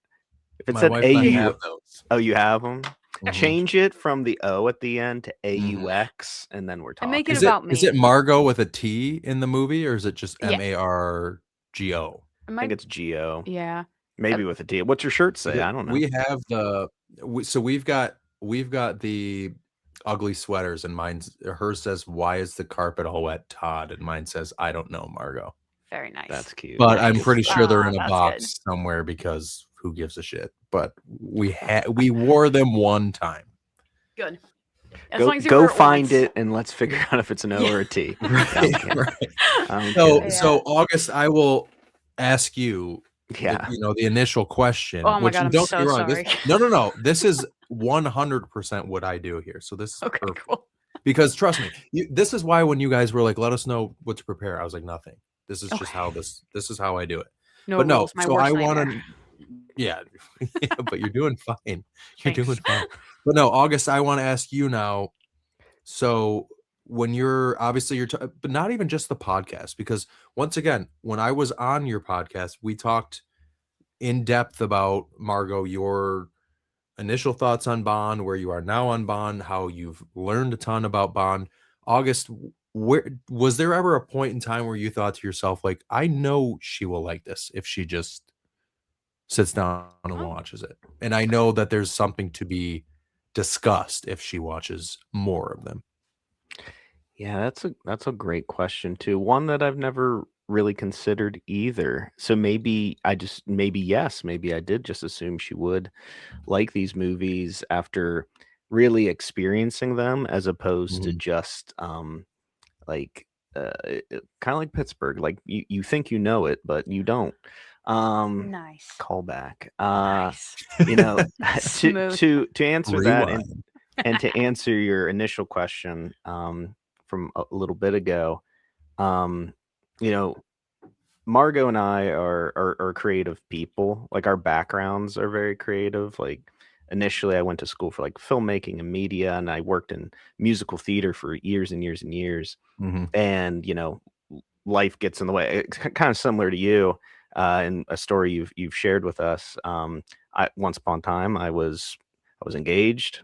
if it My said wife and I AU, have those. oh, you have them. Mhm. Change it from the O at the end to Mhm. AUX, and then we're And talking. make it Is about is me. it Margot with a T in the movie, or is it just Yeah. Margo? I think it's Geo, Yeah. maybe with a T. What's your shirt say? Yeah, I don't know. We have so we've got the ugly sweaters, and hers says, "Why is the carpet all wet, Todd?" And mine says, "I don't know, Margot." Very nice. That's cute. But I'm Nice. pretty sure they're in a That's box somewhere because who gives a shit? But we wore them one time. good. As Go, long as you wear go it find once. it and let's figure out if it's an O or a T. Right, right. I'm So kidding. so August, I will ask you Yeah. the initial question. Oh my which God, I'm don't so get me wrong, sorry. no. This is 100% what I do here. So this is Okay, perfect. cool. Because trust me, this is why when you guys were like, let us know what to prepare, I was like, nothing. This is just Okay. how this is how I do it. No But no, rules. My so I worst want nightmare. to, yeah, yeah, but you're doing fine. You're Thanks. doing fine. But no, August, I want to ask you now. So when you're obviously but not even just the podcast, because once again, when I was on your podcast, we talked in depth about Margot, your initial thoughts on Bond, where you are now on Bond, how you've learned a ton about Bond. August, where was there ever a point in time where you thought to yourself, like, I know she will like this if she just sits down and Oh. watches it, and I know that there's something to be discussed if she watches more of them? Yeah, that's a great question too. One that I've never really considered either. So maybe yes, maybe I did just assume she would like these movies after really experiencing them as opposed to Mhm. just like kind of like Pittsburgh. Like you think you know it, but you don't. Nice. Callback. Nice. You know, to Smooth. to answer that Rewind. and to answer your initial question from a little bit ago, um, you know, Margot and I are creative people. Like our backgrounds are very creative. Like initially, I went to school for like filmmaking and media, and I worked in musical theater for years and years and years. Mhm. And life gets in the way. It's kind of similar to you, and a story you've shared with us. I once upon a time I was engaged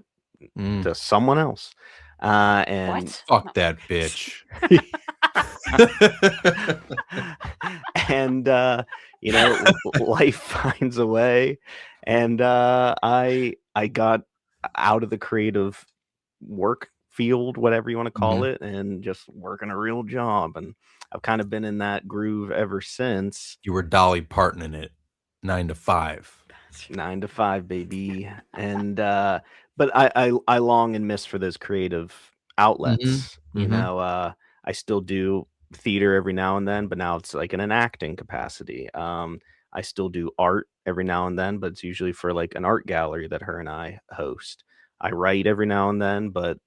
Mm. to someone else, and What? Fuck that bitch. and life finds a way, and I got out of the creative work field, whatever you want to call Mhm. it, and just working a real job, and I've kind of been in that groove ever since. You were Dolly Parton in it, 9 to 5. 9 to 5, baby. And but I long and miss for those creative Mhm. outlets. Mhm. I still do theater every now and then, but now it's like in an acting capacity. I still do art every now and then, but it's usually for like an art gallery that her and I host. I write every now and then, but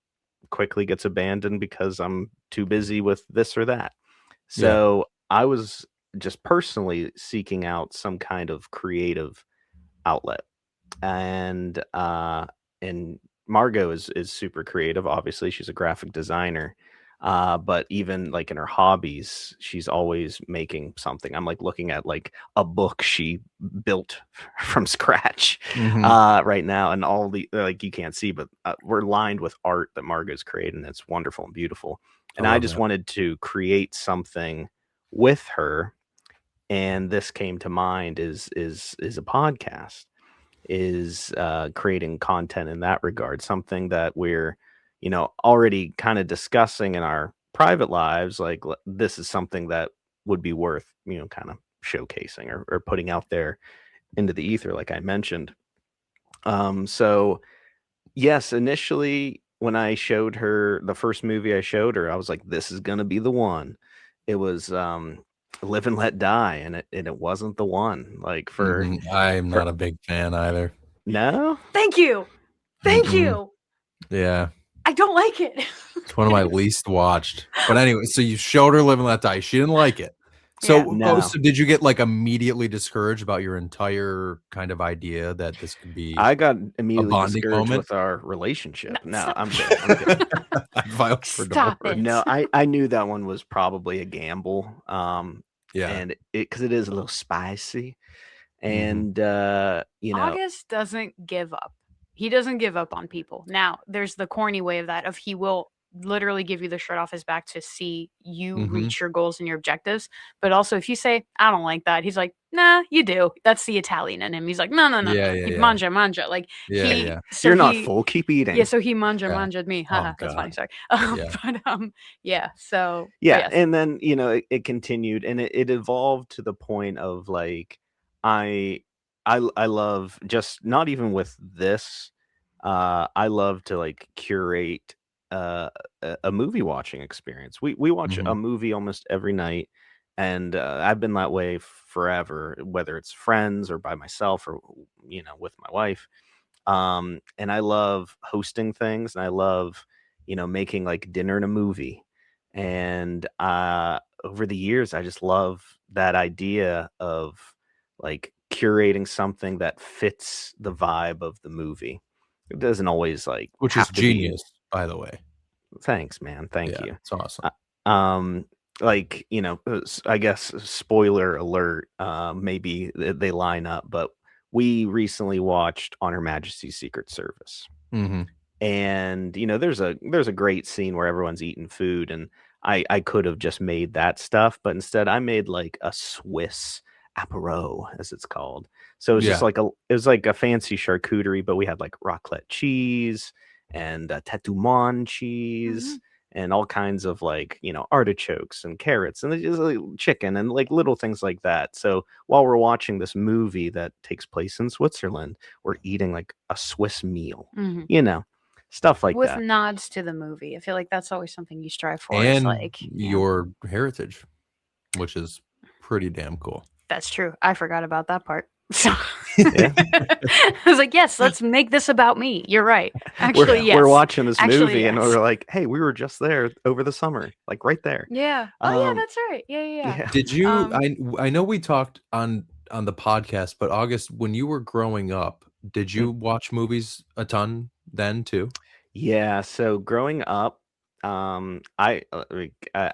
quickly gets abandoned because I'm too busy with this or that. Yeah. So I was just personally seeking out some kind of creative outlet. And Margot is super creative. Obviously, she's a graphic designer. But even like in her hobbies, she's always making something. I'm like looking at like a book she built from scratch Mhm. right now, and all the like you can't see, but we're lined with art that Margot's created, and it's wonderful and beautiful. I And I love just that. wanted to create something with her, and this came to mind is a podcast, is creating content in that regard, something that we're already kind of discussing in our private lives, like this is something that would be worth kind of showcasing or putting out there into the ether, like I mentioned. So yes, initially when I showed her the first movie I showed her, I was like, this is gonna be the one. It was Live and Let Die, and it wasn't the one. Like Mhm. I'm for not a big fan either. no. Thank you. Thank Mm-mm. you. Yeah. I don't like it. It's one of my least watched. But anyway, so you showed her Live and Let Die. She didn't like it. Yeah. So, No. so did you get like immediately discouraged about your entire kind of idea that this could be I got a immediately bonding discouraged moment? with our relationship. No, Stop. I'm kidding. I'm kidding. I filed for Stop divorce. it. No, I knew that one was probably a gamble. Yeah. And it because it is a little spicy, Mhm. and August doesn't give up. He doesn't give up on people. Now, there's the corny way of that, of he will literally give you the shirt off his back to see you Mhm. reach your goals and your objectives. But also, if you say, I don't like that, he's like, nah, you do. That's the Italian in him. He's like, no, no, no, Yeah, no. yeah, He yeah. manja, manja. Like, Yeah, yeah. You're not full. Keep eating. yeah, so he manja, Yeah. manja'd me. Oh, Haha, that's funny. God. Sorry. Yeah. But, yeah, so, Yeah, yes. and then it continued, and it evolved to the point of like I I love, just not even with this, I love to like curate a movie watching experience. We watch a Mhm. movie almost every night, and I've been that way forever, whether it's friends or by myself or with my wife. And I love hosting things, and I love making like dinner and a movie. And over the years, I just love that idea of like curating something that fits the vibe of the movie. It doesn't always like Which is have to be. genius, by the way. Thanks, man. Thank Yeah, you. it's awesome. Like, I guess spoiler alert, maybe they line up, but we recently watched On Her Majesty's Secret Service. Mm-hmm. And there's a great scene where everyone's eating food, and I could have just made that stuff, but instead I made like a Swiss apéro, as it's called. So it was just Yeah. like it was like a fancy charcuterie, but we had like raclette cheese and Tetumon cheese and all kinds of like artichokes and carrots and just like chicken and like little things like that. So while we're watching this movie that takes place in Switzerland, we're eating like a Swiss meal, stuff like With that. nods to the movie. I feel like that's always something you strive for. And is like your heritage, which is pretty damn cool. That's true. I forgot about that part. So Yeah. I was like, yes, let's make this about me. You're right. Actually, yes. We're watching this Actually, movie and yes. we're like, hey, we were just there over the summer, like right there. Yeah. Oh, yeah, that's right. Yeah. Did you? I know we talked on the podcast, but August, when you were growing up, did you watch movies a ton then too? Yeah. So growing up, I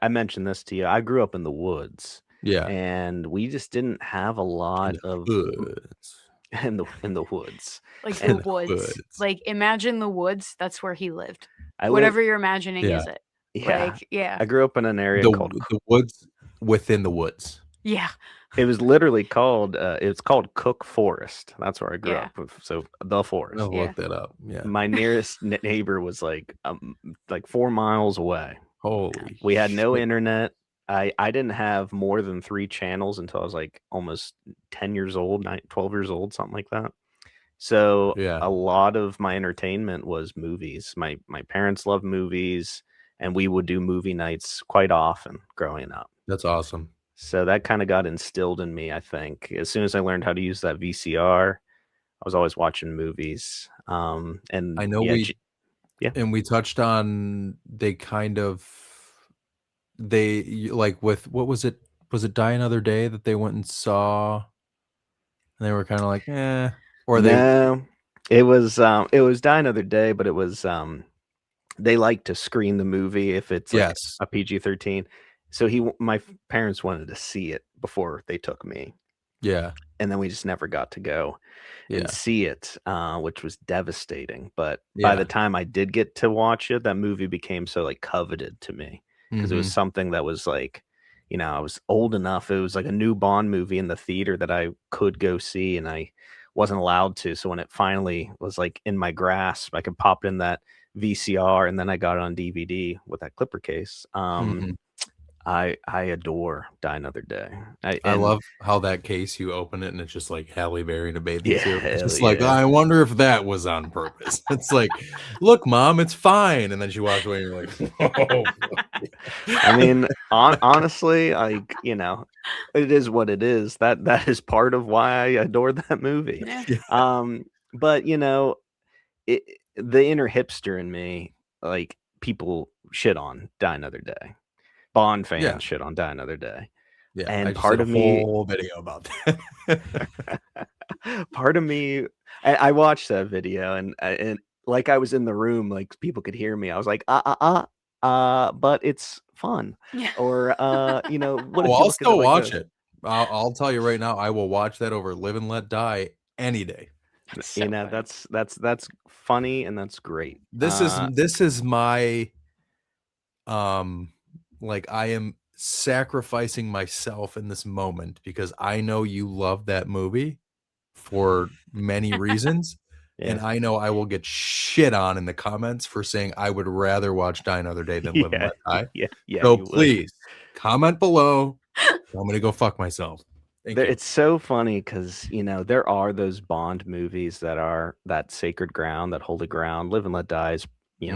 mentioned this to you. I grew up in the woods. Yeah. And we just didn't have a lot of woods. in the woods. Like the woods. Like imagine the woods. That's where he lived. Whatever you're imagining is it. Yeah. Like, yeah. I grew up in an area called the woods within the woods. Yeah. It was literally called it's called Cook Forest. That's where I grew up. So the forest. I'll look that up. Yeah. My nearest neighbor was like 4 miles away. Holy. We had no internet. I didn't have more than 3 channels until I was like almost 10 years old, 12 years old, something like that. So a lot of my entertainment was movies. My parents loved movies, and we would do movie nights quite often growing up. That's awesome. So that kind of got instilled in me, I think. As soon as I learned how to use that VCR, I was always watching movies. And I know and we touched on they like with what was it Die Another Day that they went and saw, and they were kind of like it was Die Another Day, but it was they like to screen the movie if it's like a PG-13. So my parents wanted to see it before they took me. Yeah. And then we just never got to go and see it, which was devastating. But by the time I did get to watch it, that movie became so like coveted to me. Because it was something that was like, I was old enough. It was like a new Bond movie in the theater that I could go see, and I wasn't allowed to. So when it finally was like in my grasp, I could pop in that VCR, and then I got it on DVD with that clipper case. I adore Die Another Day. I love how that case, you open it and it's just like Halle Berry in a bathing suit. It's just like, I wonder if that was on purpose. It's like, look, Mom, it's fine. And then she walks away and you're like, oh. I mean, honestly, like, it is what it is. That is part of why I adore that movie. Yeah. But the inner hipster in me, like, people shit on Die Another Day. Bond fans shit on Die Another Day. Yeah, and I just part did of a me, whole video about that. part of me, I watched that video and like I was in the room, like people could hear me. I was like, but it's fun. Yeah. Or what? Well, I'll still watch it. I'll tell you right now, I will watch that over Live and Let Die any day. So that's funny and that's great. This is my like, I am sacrificing myself in this moment because I know you love that movie for many reasons. And I know I will get shit on in the comments for saying I would rather watch Die Another Day than Live and Let Die. So please comment below. I'm going to go fuck myself. It's so funny because, there are those Bond movies that are that sacred ground, that holy ground. Live and Let Die is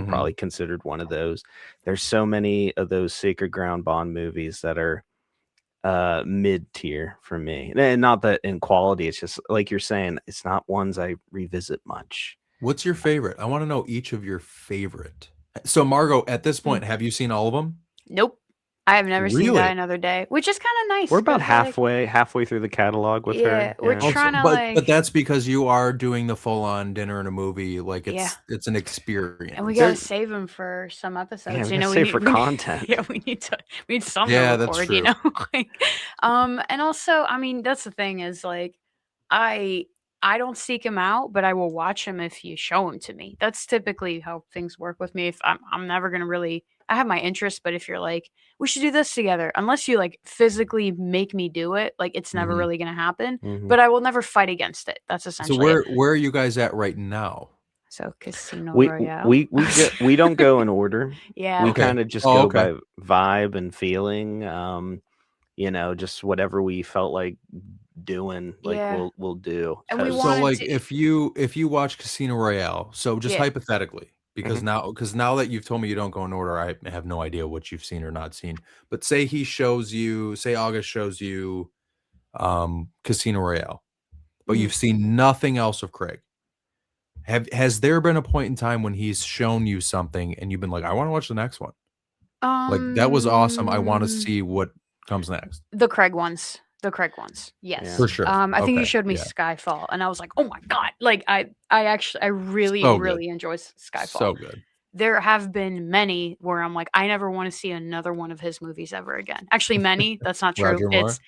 probably considered one of those. There's so many of those sacred ground Bond movies that are mid-tier for me. And not that in quality, it's just like you're saying, it's not ones I revisit much. What's your favorite? I want to know each of your favorite. So Margot, at this point, have you seen all of them? Nope. I have never seen Die Really? Another Day, which is kind of nice. We're about 'cause I like- halfway through the catalog with Yeah, her. we're Yeah. Also, trying to but that's because you are doing the full on dinner and a movie. Like Yeah. it's an experience. and we There- gotta save them for some episodes. Yeah, we you know, gotta save for we need- content. Yeah, we need some Yeah, to that's record. You true. know, like, and also, I mean, that's the thing is like, I don't seek him out, but I will watch him if you show him to me. That's typically how things work with me. If I'm never gonna really, I have my interests, but if you're like, we should do this together, unless you like physically make me do it, like it's never Mhm. really gonna happen. Mhm. But I will never fight against it. That's So essentially it. where are you guys at right now? So Casino we Royale. we don't go in order. yeah. We Okay. kind of just Oh, go okay. by vibe and feeling. You know, just whatever we felt like doing, like Yeah. we'll do. And we 'Cause- wanted So like to- if you watch Casino Royale, so just Yeah. hypothetically, because Mhm. now that you've told me you don't go in order, I have no idea what you've seen or not seen. But say August shows you Casino Royale, but Mhm. you've seen nothing else of Craig. Has there been a point in time when he's shown you something and you've been like, I want to watch the next one? Like that was awesome. I want to see what comes next. The Craig ones. The Craig ones. Yes. For sure. I think you Okay, showed me yeah. Skyfall, and I was like, oh my god! Like I really So good. really enjoy Skyfall. So good. There have been many where I'm like, I never want to see another one of his movies ever again. Actually, many. That's not true. Roger Moore? It's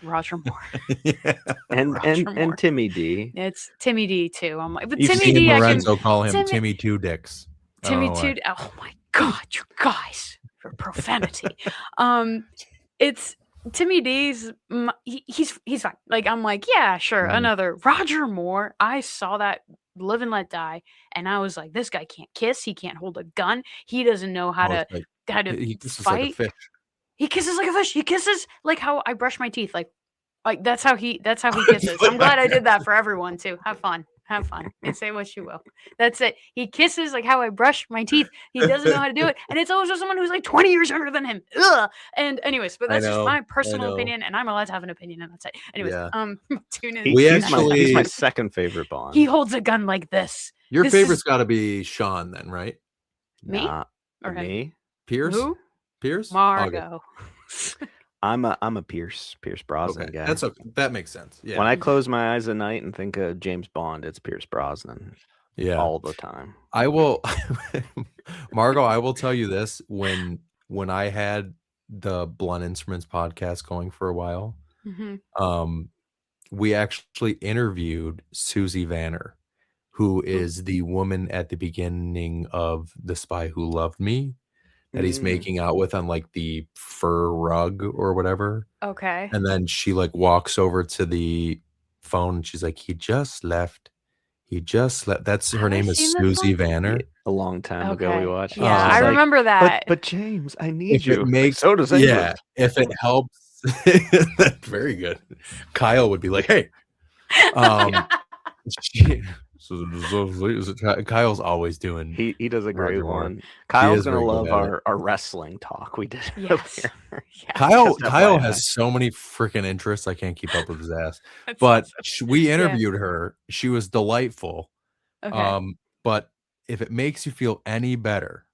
Roger Moore. Yeah. and Roger Moore. and Timmy D. It's Timmy D too. I'm like, but You've Timmy seen D, I can. Lorenzo call him Timmy- Timmy Two Dicks. I don't Timmy know why. Two. Oh my god, you guys for profanity. It's Timmy D's. He's fine. Like I'm like, yeah, sure, Mhm. another Roger Moore. I saw that Live and Let Die, and I was like, this guy can't kiss. He can't hold a gun. He doesn't know how Oh, to it's like, how to he kisses like a fight. fish. He kisses like a fish. He kisses like how I brush my teeth. Like that's how he kisses. I'm glad I did that for everyone too. Have fun. Have fun. And say what you will. That's it. He kisses like how I brush my teeth. He doesn't know how to do it. And it's always with someone who's like 20 years younger than him. Ugh. And anyways, but I that's just know, my I personal know. opinion, and I'm allowed to have an opinion, and that's it. Anyways, Yeah. tune in. He- We he's my actually- second favorite Bond. he holds a gun like this. Your This favorite's is- got to be Sean, then, right? Me? Nah, Or him? me. Pierce. Who? Pierce. Okay. Margot. I'm a Pierce Brosnan Okay, guy. that's okay. That makes sense. Yeah. When I close my eyes at night and think of James Bond, it's Pierce Brosnan yeah. all the time. I will, Margot. I will tell you this: when I had the Blunt Instruments podcast going for a while, Mhm. we actually interviewed Susie Vanner, who is the woman at the beginning of The Spy Who Loved Me that he's Mm. making out with on like the fur rug or whatever. Okay. And then she like walks over to the phone and she's like, he just left. That's her Have I name is seen this Susie one? Vanner. A long time ago we Okay. watched. Yeah, Oh, I it's like, remember that. But James, I need If you. it makes so does England. yeah, if it helps, very good. Kyle would be like, hey, she- Kyle's always doing. He does a great Roger Moore. one. Kyle's is gonna very good love at it. our wrestling talk we did up Yes. here. Yeah, Kyle Just Kyle FYI. has so many freaking interests. I can't keep up with his ass. that's But awesome. we interviewed her. She was delightful. Okay. But if it makes you feel any better,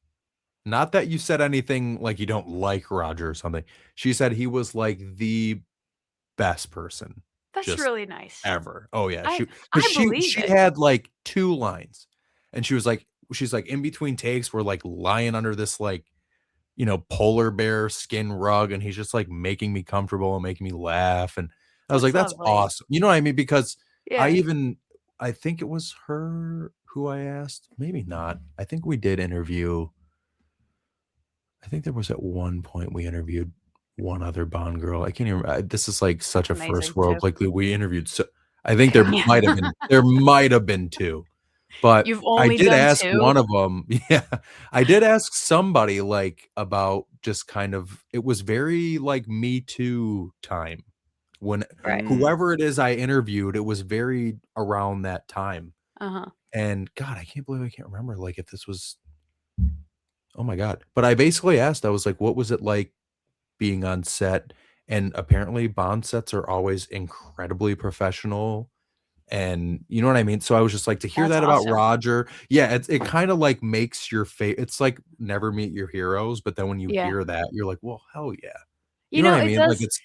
not that you said anything like you don't like Roger or something. She said he was like the best person That's just really nice. ever. Oh yeah, I she believe it. had like 2 lines, and she's like in between takes, we're like lying under this like polar bear skin rug, and he's just like making me comfortable and making me laugh, and I was like, That's that's lovely. awesome. You know what I mean? Because Yeah. I think it was her who I asked, maybe not. I think we did interview. I think there was at one point we interviewed one other Bond girl. I can't even. This is like such a Amazing, first world. too. Like we interviewed. So I think there Yeah. might have been 2, but You've I only did done ask 2? one of them. Yeah, I did ask somebody like about just kind of. It was very like Me Too time when Right. whoever it is I interviewed. It was very around that time. Uh-huh. And God, I can't believe I can't remember like if this was oh my God. But I basically asked, I was like, what was it like being on set? And apparently Bond sets are always incredibly professional And you know what I mean? So I was just like, to hear That's that about awesome. Roger, yeah, it kind of like makes your face. It's like never meet your heroes, but then when you Yeah. hear that, you're like, well, hell yeah. You You know know, what I it mean? Like does. it's,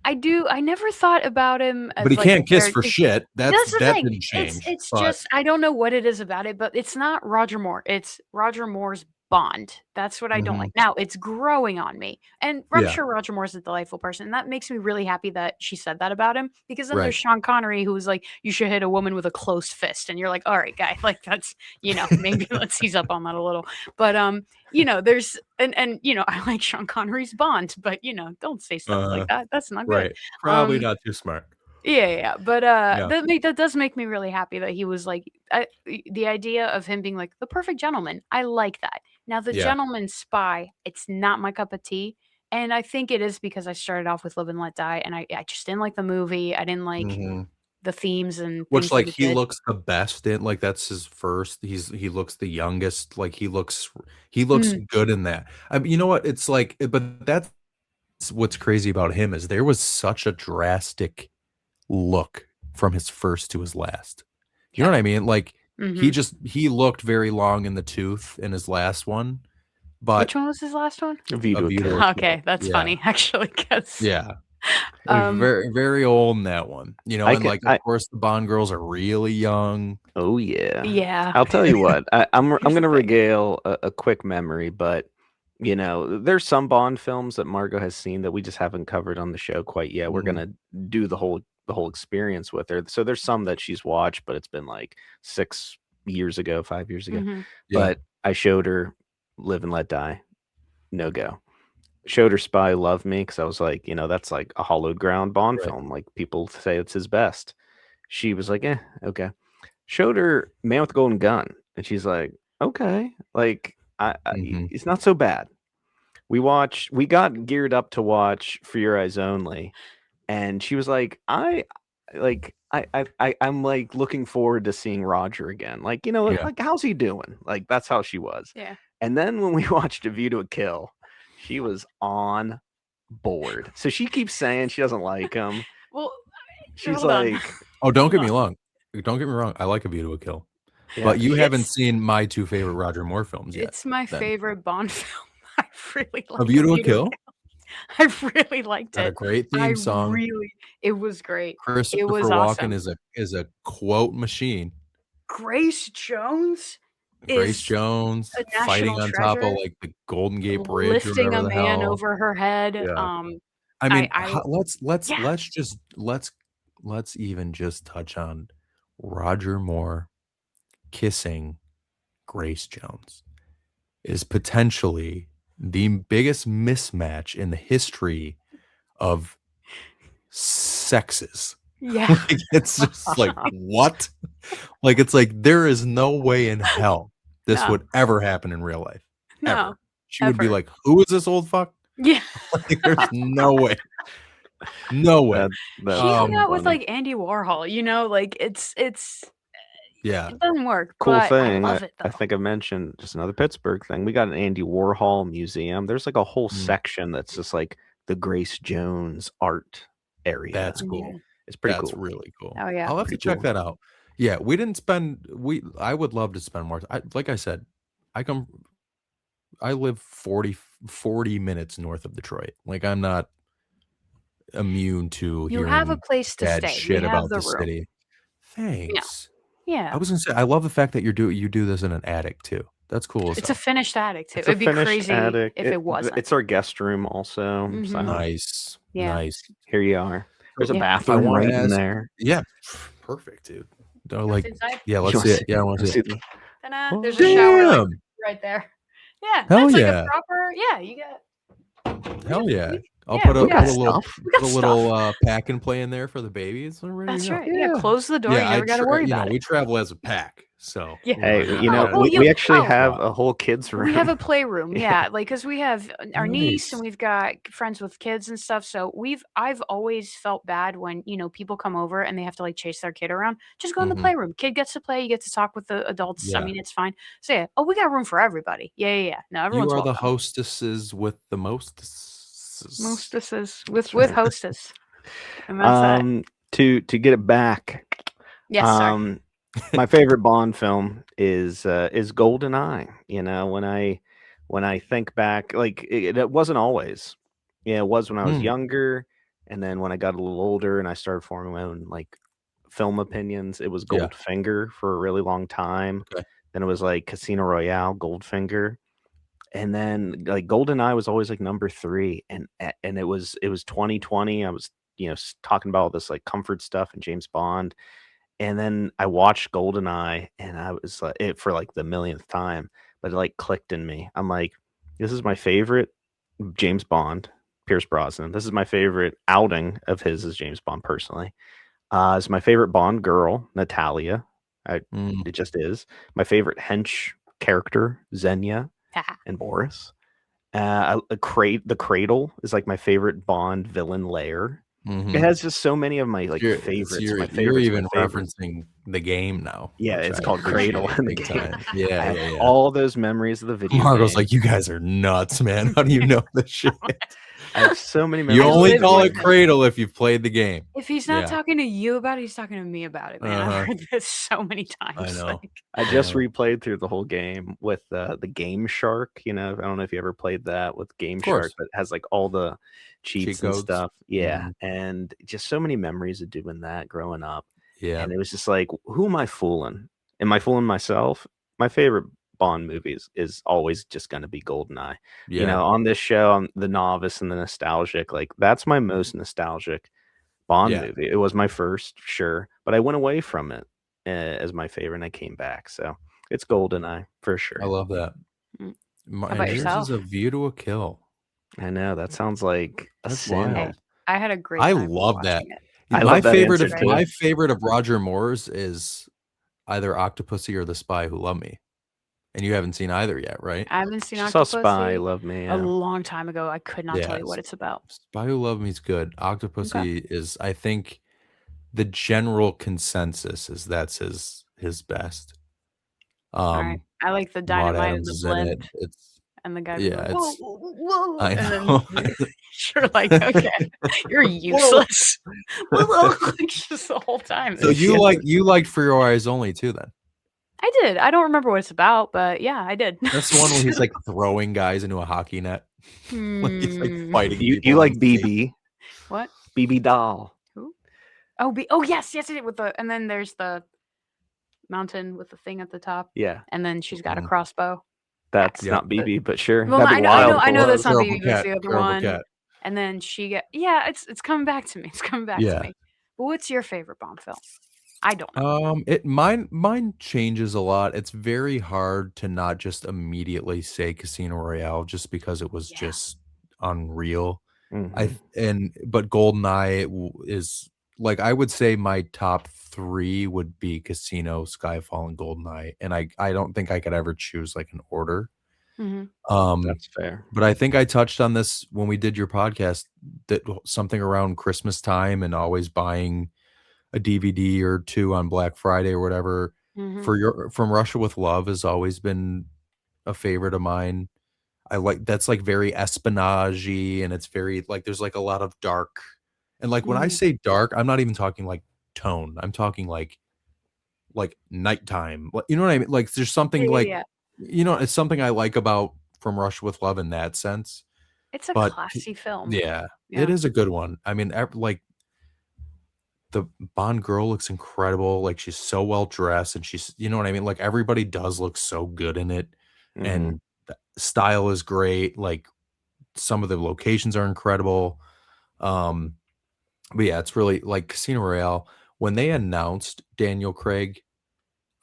I never thought about him but as he like a can't kiss for character. shit. That's the That thing. didn't change. It's But just I don't know what it is about it, but it's not Roger Moore. It's Roger Moore's Bond. That's what I don't mhm, like. Now it's growing on me, and I'm yeah, sure Roger Moore's a delightful person. And that makes me really happy that she said that about him. Because then right. there's Sean Connery, who was like, "You should hit a woman with a closed fist," and you're like, "All right, guy, like that's maybe let's ease up on that a little." But there's and I like Sean Connery's Bond, but don't say stuff like Uh, that. That's not good. right. Probably not too smart. Yeah, but Yeah. that does make me really happy that he was like the idea of him being like the perfect gentleman. I like that. Now the Yeah. gentleman spy, it's not my cup of tea, and I think it is because I started off with Live and Let Die, and I just didn't like the movie. I didn't like Mhm. the themes and Which, things that like, it he did. looks the best in, like, that's his first. He looks the youngest. Like, he looks Mm, good in that. I mean, you know what? It's like, but that's what's crazy about him is there was such a drastic look from his first to his last. You know yeah. what I mean? Like, Hmm. he looked very long in the tooth in his last one, but Which one was his last one? A View A to a View to Kill. a Okay, that's yeah, funny actually, because yeah. um, Very, very old in that one, I and can like, of course, the Bond girls are really young. Oh yeah. yeah. I'll tell you what. I'm Here's the gonna thing. regale a quick memory, but there's some Bond films that Margot has seen that we just haven't covered on the show quite yet. We're Mhm. gonna do the whole experience with her. So there's some that she's watched, but it's been like 6 years ago, 5 years ago. Hmm. Yeah. But I showed her Live and Let Die. No go. Showed her Spy Love Me because I was like, that's like a hollowed ground Bond Right. film. Like people say it's his best. She was like, okay. Showed her Man with the Golden Gun, and she's like, okay, like Mhm. it's not so bad. We got geared up to watch For Your Eyes Only, and she was like, I'm like looking forward to seeing Roger again. Like, Yeah. like how's he doing? Like that's how she was. Yeah. And then when we watched A View to a Kill, she was on board. So she keeps saying she doesn't like him. Well, She's hold on. like, Oh, don't Hold get me on. wrong. Don't get me wrong. I like A View to a Kill, yeah, but you haven't It's seen my 2 favorite Roger Moore films yet. it's my Then favorite Bond film. I really A like View A to a View to a Kill Kill. I really liked got a it. great I theme song. it was great. It Christopher was Walken awesome. is a quote machine. Grace Jones Grace is Jones a fighting national on top of, treasure, like, the Golden Gate Bridge or lifting whatever a the man hell. over her head. Yeah. I mean, I yeah. let's even just touch on Roger Moore kissing Grace Jones is potentially the biggest mismatch in the history of sexes. Yeah. Like, it's just like, what? Like, it's like, there is no way in hell this No. would ever happen in real life. No. Ever. She would be Ever. like, who is this old fuck? Yeah. Like, there's no way. No way. that that's She hung out with funny. like Andy Warhol, like it's Yeah. it doesn't work, Cool but I thing. love it I though. think I mentioned just another Pittsburgh thing. We got an Andy Warhol museum. There's like a whole Mm, section that's just like the Grace Jones art area. that's Mhm. cool. It's pretty That's cool. really cool. Oh yeah. I'll have to Pretty check cool. that out. Yeah, I would love to spend more like I said, I come I live 40 minutes north of Detroit. Like, I'm not immune to You have a hearing place to bad stay. We shit have about the the room. city. Yeah. Thanks. I Yeah. was gonna say, I love the fact that you do this in an attic too. That's cool as It's a hell. finished attic too. It's a It'd be finished crazy attic. if it wasn't. It's our guest room also. Mhm. So Nice. Yeah. Nice. here you are. There's a So, Yeah. I bathroom wanna right in ask there. yeah, perfect, dude. They're That's like, inside. yeah, You let's wanna see it. see- Yeah, I wanna wanna see see it. the- Ta-da. There's a shower like Damn! right there. Yeah, Hell that's like yeah. a proper. Yeah, you got. Hell yeah. I'll Yeah, put we a got stuff. We got stuff. pack and play in there for the babies. So ready to That's go. right. Yeah, close the door. Yeah, You never got to worry about it. we travel as a pack. So Yeah. Hey, Oh, we actually oh. have a whole kids room. We have a playroom, Yeah. yeah, like because we have our niece and nice. we've got friends with kids and stuff. So I've always felt bad when people come over and they have to like chase their kid around. Just go in the Mhm. playroom. Kid gets to play. You get to talk with the adults. I Yeah. mean, it's fine. So yeah. Oh, we got room for everybody. Yeah. No, You everyone's are the welcome. hostesses with the mostesses. Mostesses That's with right. hostess, and that's that. To get it back, Yes, sir. My favorite Bond film is GoldenEye. You know, when I think back, like it wasn't always. Yeah, it was when I was Hmm. younger, and then when I got a little older and I started forming my own like film opinions, it was Yeah. Goldfinger for a really long time. Okay. Then it was like Casino Royale, Goldfinger, and then like GoldenEye was always like number 3, and it was 2020. I was talking about all this like comfort stuff and James Bond, and then I watched GoldenEye, and I was like, it for like the millionth time, but it like clicked in me. I'm like, this is my favorite James Bond, Pierce Brosnan. This is my favorite outing of his as James Bond personally. It's my favorite Bond girl, Natalia. It just is. My favorite hench character, Xenia and Boris. The Cradle is like my favorite Bond villain lair. It has just so many of my like favorites. You're even referencing the game now. Yeah, it's called Cradle in the big game. time. Yeah. All those memories of the video Margot's game. like, you guys are nuts, man. How do you know this shit? I have so many memories. You only lived call with it him. Cradle if you've played the game. If he's not Yeah. talking to you about it, he's talking to me about it, man. I've heard this so many times. I know. Like, I just replayed through the whole game with the Game Shark. You know, I don't know if you ever played that with Game Shark, but it has like all the cheats and codes. stuff. Yeah, and just so many memories of doing that growing up. Yeah, and it was just like, who am I fooling? Am I fooling myself? My favorite Bond movies is always just going to be GoldenEye. yeah. You know, on this show, I'm the novice and the nostalgic. Like that's my most nostalgic Bond movie. It was my first, sure, but I went away from it as my favorite, and I came back. So it's GoldenEye for sure. I love that. How And about yours yourself? is A View to a Kill. I know that sounds like a That's sin. wild. I had a great I time love that. watching it. I My love that favorite answer, of too. my favorite of Roger Moore's is either Octopussy or The Spy Who Loved Me. And you haven't seen either yet, right? I haven't seen Just saw Octopussy Spy Love Me. a long time ago. I could not tell you what it's about. Spy Who Loved Me is good. Octopussy is, I think, the general consensus is that's his best. All right. I like the Maud dynamite and Adams the is in it. blimp, It's and the guy. yeah, Goes, it's whoa, whoa, I and know. then you're like, okay, you're useless. Just the whole time. So you liked For Your Eyes Only too then? I did. I don't remember what it's about, but yeah, I did. That's the one where he's like throwing guys into a hockey net. Like he's like fighting. You people like on stage. BB? What? BB doll. Who? Yes, with the, and then there's the mountain with the thing at the top, Yeah, and then she's got a crossbow. that's Yeah. not BB, but sure. Well, That'd be wild. I know if it that's not was. BB. That's the other Terrible one. Cat. And then she get it's coming back to me. It's coming back to me. But what's your favorite Bond film? I don't know. Mine changes a lot. It's very hard to not just immediately say Casino Royale just because it was just unreal. Mhm. But GoldenEye is like, I would say my top 3 would be Casino, Skyfall, and GoldenEye, and I don't think I could ever choose like an order. That's fair. But I think I touched on this when we did your podcast, that something around Christmas time and always buying a DVD or 2 on Black Friday or whatever From Russia with Love has always been a favorite of mine. I like that's like very espionage-y, and it's very like there's like a lot of dark, and like when I say dark, I'm not even talking like tone. I'm talking like nighttime. You know what I mean? Like there's something you know, it's something I like about From Russia with Love in that sense. It's a But classy film. Yeah, it is a good one. I mean, like the Bond girl looks incredible. Like she's so well dressed, and she's, you know what I mean? Like everybody does look so good in it, and the style is great. Like some of the locations are incredible. But yeah, it's really like Casino Royale. When they announced Daniel Craig,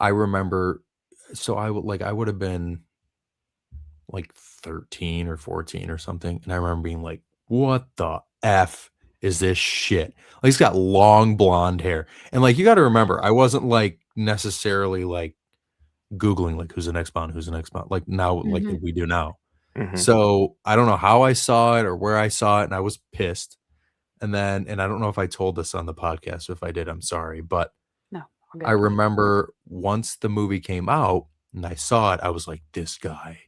I remember, so I would have been like 13 or 14 or something, and I remember being like, what the F is this shit? Like he's got long blonde hair, and like you got to remember, I wasn't like necessarily like Googling like who's the next Bond, like now, like we do now. So I don't know how I saw it or where I saw it, and I was pissed. And I don't know if I told this on the podcast. So if I did, I'm sorry, but I remember once the movie came out and I saw it, I was like, this guy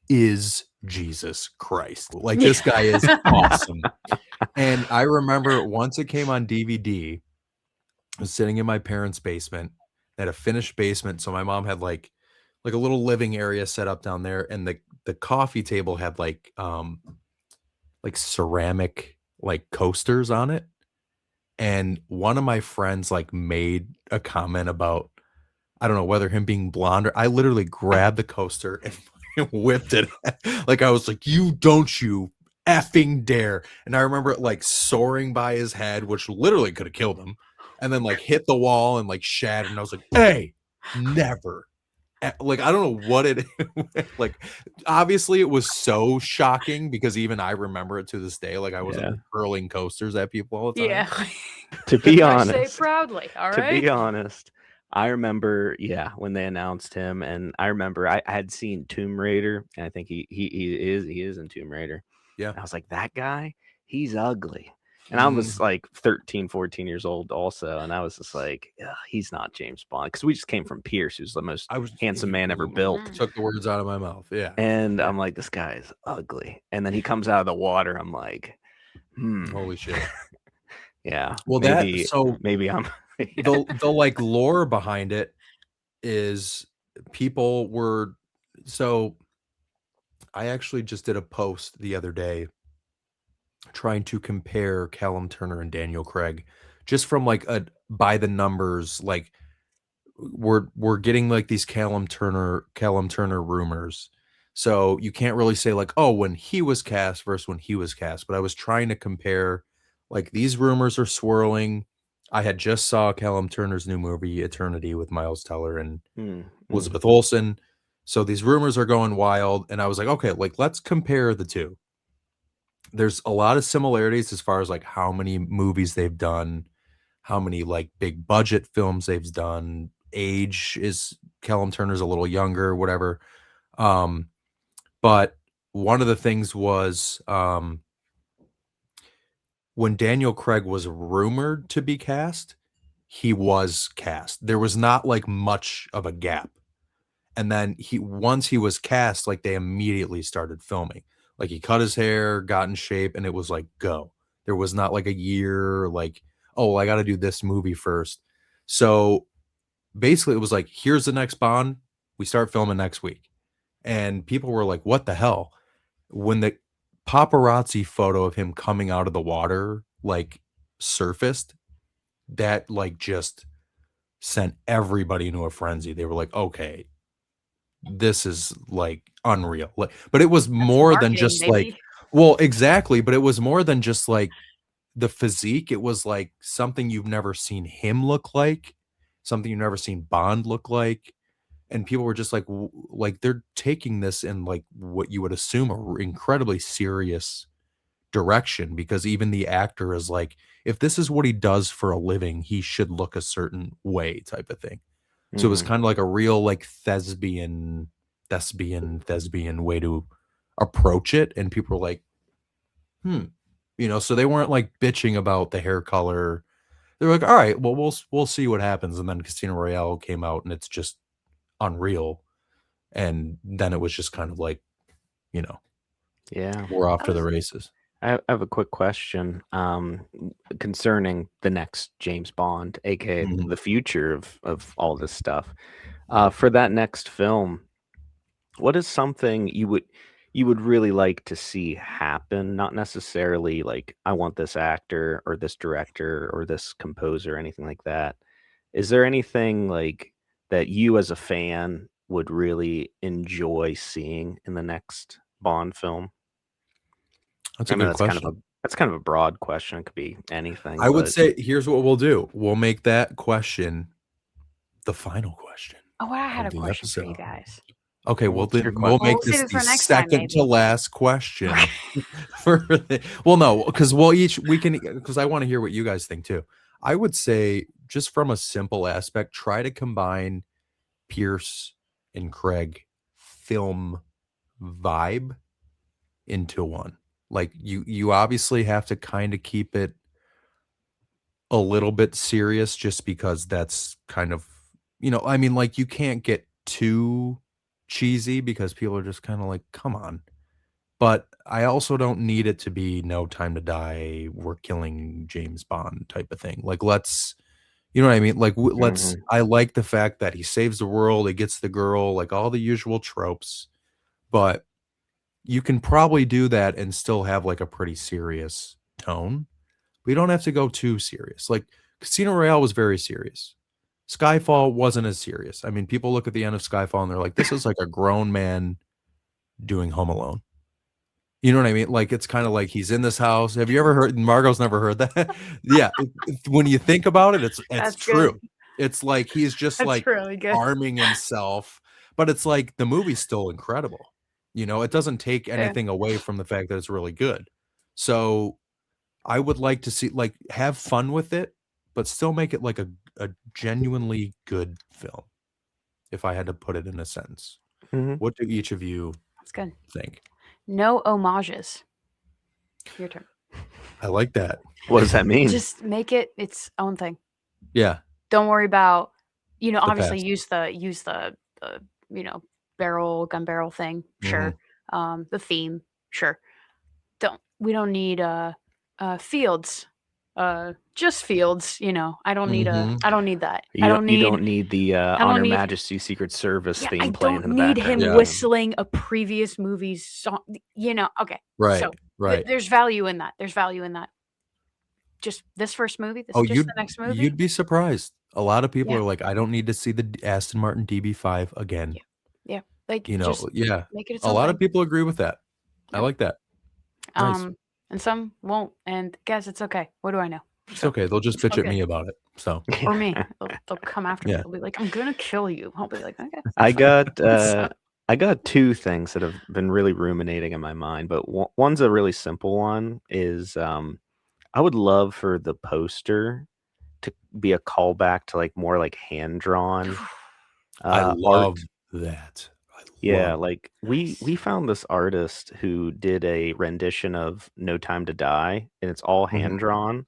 is Jesus Christ. Like this guy is awesome. And I remember once it came on DVD, I was sitting in my parents' basement. They had a finished basement, so my mom had like a little living area set up down there, and the coffee table had like ceramic like coasters on it. And one of my friends like made a comment about, I don't know whether him being blonde or I literally grabbed the coaster and fucking whipped it. Like I was like, "You don't you effing dare!" And I remember it like soaring by his head, which literally could have killed him, and then like hit the wall and like shattered. And I was like, "Hey, never." Like I don't know what it like. Obviously, it was so shocking because even I remember it to this day. Like I wasn't Yeah. hurling coasters at people all the time. Yeah. To be I say honest, proudly. All to right. be honest, I remember, yeah, when they announced him, and I remember I had seen Tomb Raider, and I think he is in Tomb Raider. Yeah. And I was like, that guy, he's ugly. And I was like 13, 14 years old also, and I was just like, "Ugh, he's not James Bond," because we just came from Pierce, who's the most I was handsome man ever built. took the words out of my mouth. Yeah. And I'm like, this guy is ugly. And then he comes out of the water. I'm like, Holy shit. yeah. Well, maybe I'm the like lore behind it is people were so I actually just did a post the other day trying to compare Callum Turner and Daniel Craig just from like a by the numbers. Like we're getting like these Callum Turner rumors, so you can't really say like, oh, when he was cast versus when he was cast. But I was trying to compare, like, these rumors are swirling. I had just saw Callum Turner's new movie Eternity with Miles Teller and Elizabeth Olsen, so these rumors are going wild, and I was like, okay, like let's compare the two. There's a lot of similarities as far as like how many movies they've done, how many like big budget films they've done. Age is Callum Turner's a little younger, whatever. But one of the things was when Daniel Craig was rumored to be cast, he was cast. There was not like much of a gap. And then once he was cast, like they immediately started filming. Like he cut his hair, got in shape, and it was like go. There was not like a year, like, oh, I got to do this movie first. So basically, it was like, here's the next Bond. We start filming next week, and people were like, what the hell? When the paparazzi photo of him coming out of the water like surfaced, that like just sent everybody into a frenzy. They were like, okay, this is like unreal. Like, but it was more than marketing, just like, baby. well, exactly, but it was more than just like the physique. It was like something you've never seen him look like, something you've never seen Bond look like. And people were just like, like they're taking this in like what you would assume a incredibly serious direction, because even the actor is like, if this is what he does for a living, he should look a certain way, type of thing. So it was kind of like a real like thespian way to approach it. And people were like, so they weren't like bitching about the hair color. They were like, all right, well, we'll see what happens. And then Casino Royale came out and it's just unreal. And then it was just kind of like, yeah. we're off to the races. I have a quick question concerning the next James Bond, aka the future of all this stuff. For that next film, what is something you would really like to see happen? Not necessarily like I want this actor or this director or this composer or anything like that. Is there anything like that you as a fan would really enjoy seeing in the next Bond film? That's a good question. That's kind of a broad question. It could be anything. I would say, here's what we'll do. We'll make that question the final question. Oh, I had a the question for you episode. guys. Okay, well What's your then we'll make We'll save this it for the next time, second to maybe. last question. Well, no, because because I want to hear what you guys think too. I would say, just from a simple aspect, try to combine Pierce and Craig film vibe into one. Like you obviously have to kind of keep it a little bit serious, just because that's kind of, I mean, like you can't get too cheesy because people are just kind of like, come on. But I also don't need it to be No Time to Die, we're killing James Bond type of thing. Like let's You know what I mean? Like, let's. Mhm. I like the fact that he saves the world, he gets the girl, like all the usual tropes. But you can probably do that and still have like a pretty serious tone. We don't have to go too serious. Like Casino Royale was very serious. Skyfall wasn't as serious. I mean, people look at the end of Skyfall and they're like, this is like a grown man doing Home Alone. You know what I mean? Like it's kind of like he's in this house. Have you ever heard? Margot's never heard that. Yeah, when you think about it, it's That's true. good. It's like he's just That's like really good. arming himself, but it's like the movie's still incredible. You know, it doesn't take anything away from the fact that it's really good. So I would like to see like have fun with it, but still make it like a genuinely good film. If I had to put it in a sentence, Mhm. what do each of you That's good. think? No homages. Your turn. I like that. What does that mean? Just make it its own thing. Yeah. Don't worry about, The obviously past. use the gun barrel thing. Sure. The theme. Sure. We don't need fields. Just fields. I don't need Mhm. I don't need that. You don't need the don't On Her need- Majesty Secret Service Yeah, theme I playing don't in the need background. him Yeah. whistling a previous movie's song. Okay. Right. So Right. there's value in that. There's value in that. Just this first movie. This Oh, just the next movie. you'd be surprised. A lot of people Yeah. are like, I don't need to see the Aston Martin DB5 again. Yeah. Like You know, just yeah. make it its A own lot thing. of people agree with that. I Yeah. like that. Nice. And some won't. And guys, it's okay. What do I know? It's okay. They'll just bitch at okay. me about it. So Or me. They'll come after me. Yeah. They'll be like, I'm gonna kill you. I'll be like, okay. I that's got fine." I got two things that have been really ruminating in my mind, but one's a really simple one. Is I would love for the poster to be a callback to like more like hand drawn I art. love that. Yeah, like we found this artist who did a rendition of No Time to Die, and it's all Mhm. hand drawn.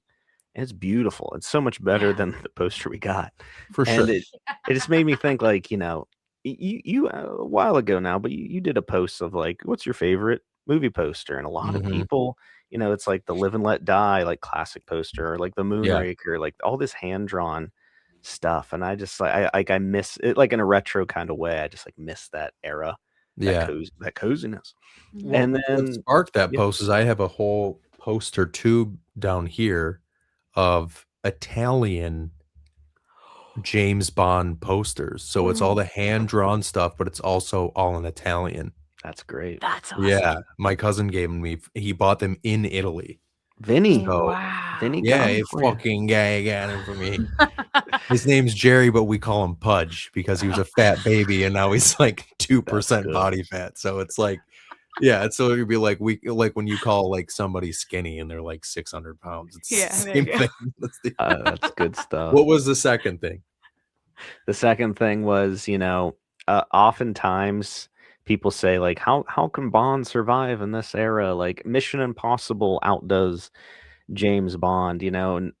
And it's beautiful. It's so much better Yeah. than the poster we got. For And sure. it just made me think like, you a while ago now, but you did a post of like, what's your favorite movie poster? And a lot of Mhm. people, it's like the Live and Let Die, like classic poster, or like the Yeah. Moonraker, like all this hand drawn stuff. And I just like I miss it like in a retro kind of way. I just like miss that era, Yeah. that coziness. Mhm. And What then sparked that yeah. post is I have a whole poster tube down here of Italian James Bond posters. So it's all the hand-drawn stuff, but it's also all in Italian. That's great. That's awesome. Yeah, my cousin gave me. He bought them in Italy. Vinny. So, Wow. Vinny yeah, got a 'em for ya. fucking guy got him for me. His name's Jerry, but we call him Pudge because he was a fat baby and now he's like 2% good. body fat. So it's like, yeah, so it'd be like when you call like somebody skinny and they're like 600 pounds. It's Yeah, the there same you go. thing. That's good stuff. What was the second thing? The second thing was, oftentimes people say like, how can Bond survive in this era? Like Mission Impossible outdoes James Bond, and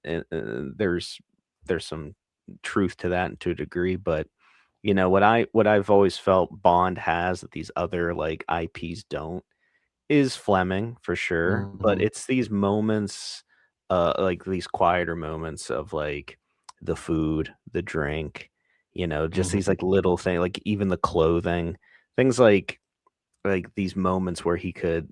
there's some truth to that to a degree, but what I've always felt Bond has that these other like IPs don't is Fleming for sure, but Mhm. it's these moments, like these quieter moments of like the food, the drink, just these Mhm. like little things, like even the clothing, things like these moments where he could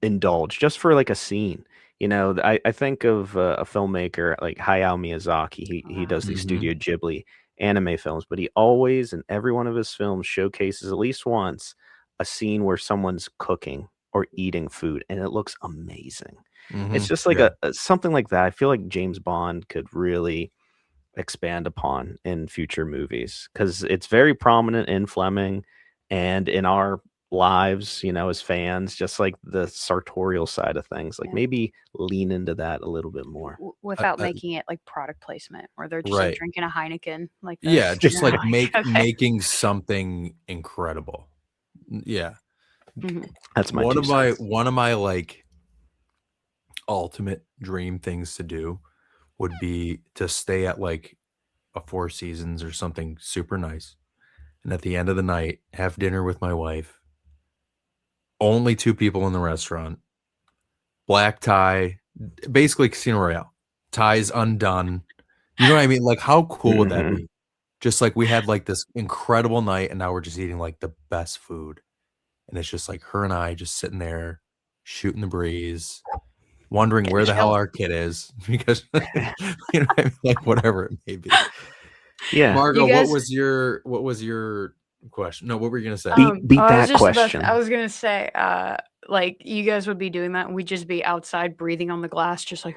indulge just for like a scene. I think of a filmmaker like Hayao Miyazaki. He does these Mhm. Studio Ghibli anime films, but he always in every one of his films showcases at least once a scene where someone's cooking or eating food, and it looks amazing. It's Mhm. just like Yeah. something like that. I feel like James Bond could really expand upon in future movies because it's very prominent in Fleming and in our lives, as fans, just like the sartorial side of things. Like Yeah. maybe lean into that a little bit more. Without I- making it like product placement, where they're just like Right. drinking a Heineken, like Yeah, that's, just like okay. making something incredible. Yeah. Mhm. That's my one two of my cents. one of my like ultimate dream things to do would be to stay at like a Four Seasons or something super nice, and at the end of the night have dinner with my wife. Only two people in the restaurant. Black tie, basically Casino Royale. Ties undone. You know what I mean? Like, how cool would that Mhm. be? Just like we had like this incredible night, and now we're just eating like the best food, and it's just like her and I just sitting there shooting the breeze, wondering Getting where the hell chills. our kid is because you know what I mean? Like whatever it may be. Yeah. Margot, You guys. what was your question? No, what were you gonna say? Beat I was that just about question. I was gonna say, like you guys would be doing that, and we'd just be outside breathing on the glass, just like,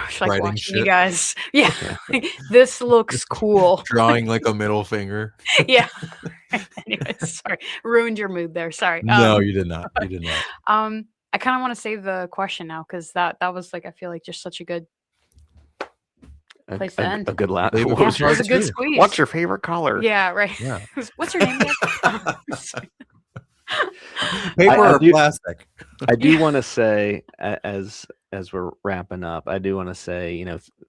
just like Writing watching you shit. guys. Yeah, Yeah. like, this looks cool. Drawing like a middle finger. Yeah. Anyway, sorry, ruined your mood there. Sorry. No, you did not. You did not. I kind of want to save the question now because that was like I feel like just such a good place to end. A good laugh. Save it What for Yeah, was it your, was a part good two. squeeze. what's your favorite color? Yeah, right. Yeah. What's your name again? Paper I or do- plastic? I do want to say, as we're wrapping up, I do want to say,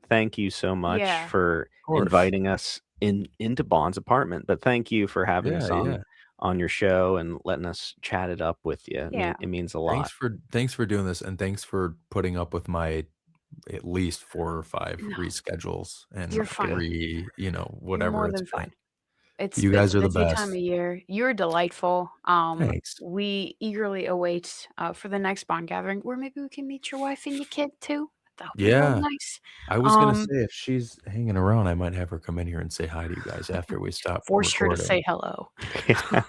thank you so much Yeah. for course. inviting us into Bond's apartment. But thank you for having us Yeah, yeah. on your show and letting us chat it up with you. Yeah. It means a lot. Thanks for doing this, and thanks for putting up with my at least 4 or 5 No. reschedules and You're fine. whatever. More It's than fine. fine. It's You guys a are the busy time best. of year. You're delightful. Thanks. We eagerly await for the next Bond gathering, where maybe we can meet your wife and your kid too. That would be Yeah. really nice. I was gonna say if she's hanging around, I might have her come in here and say hi to you guys after we stop. Force her to recording. say hello.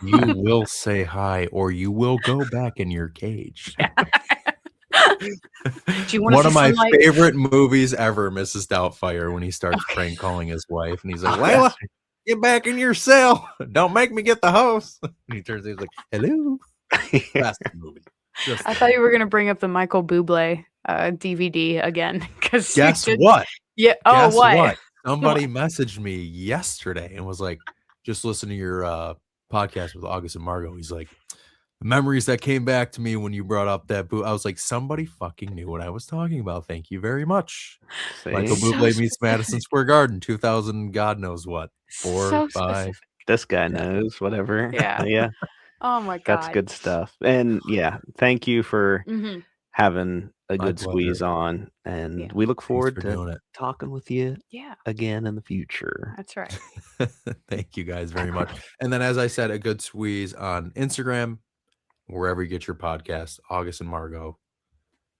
You will say hi, or you will go back in your cage. Do you want One to of see my some, like, favorite movies ever, Mrs. Doubtfire, when he starts prank calling his wife, and he's like, "Layla, get back in your cell! Don't make me get the hose." And he turns, he's like, "Hello." Best movie. Just I thought you were gonna bring up the Michael Bublé DVD again because guess what? Yeah. Oh, Guess what? Somebody messaged me yesterday and was like, "Just listen to your podcast with August and Margot." He's like, "The memories that came back to me when you brought up that boo." I was like, somebody fucking knew what I was talking about. Thank you very much. Michael So Bublé meets specific. Madison Square Garden, 2000, God knows what, 4, So 5. specific. This guy knows whatever. Yeah. Yeah. Oh my god. That's good stuff. And yeah, thank you for Mhm. having a My good squeeze pleasure. on. And Yeah. we look Thanks forward for to doing it. talking with you Yeah, again in the future. that's right. Thank you guys very much. And then, as I said, a good squeeze on Instagram, wherever you get your podcast, August and Margot.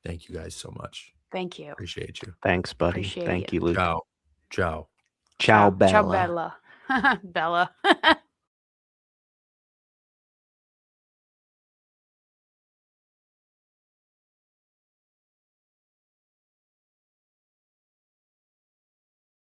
Thank you guys so much. Thank you. Appreciate you. Thanks, buddy. Appreciate Thank you. you, Luke. Ciao. Ciao. Ciao, Bella. Ciao, Bella. Bella.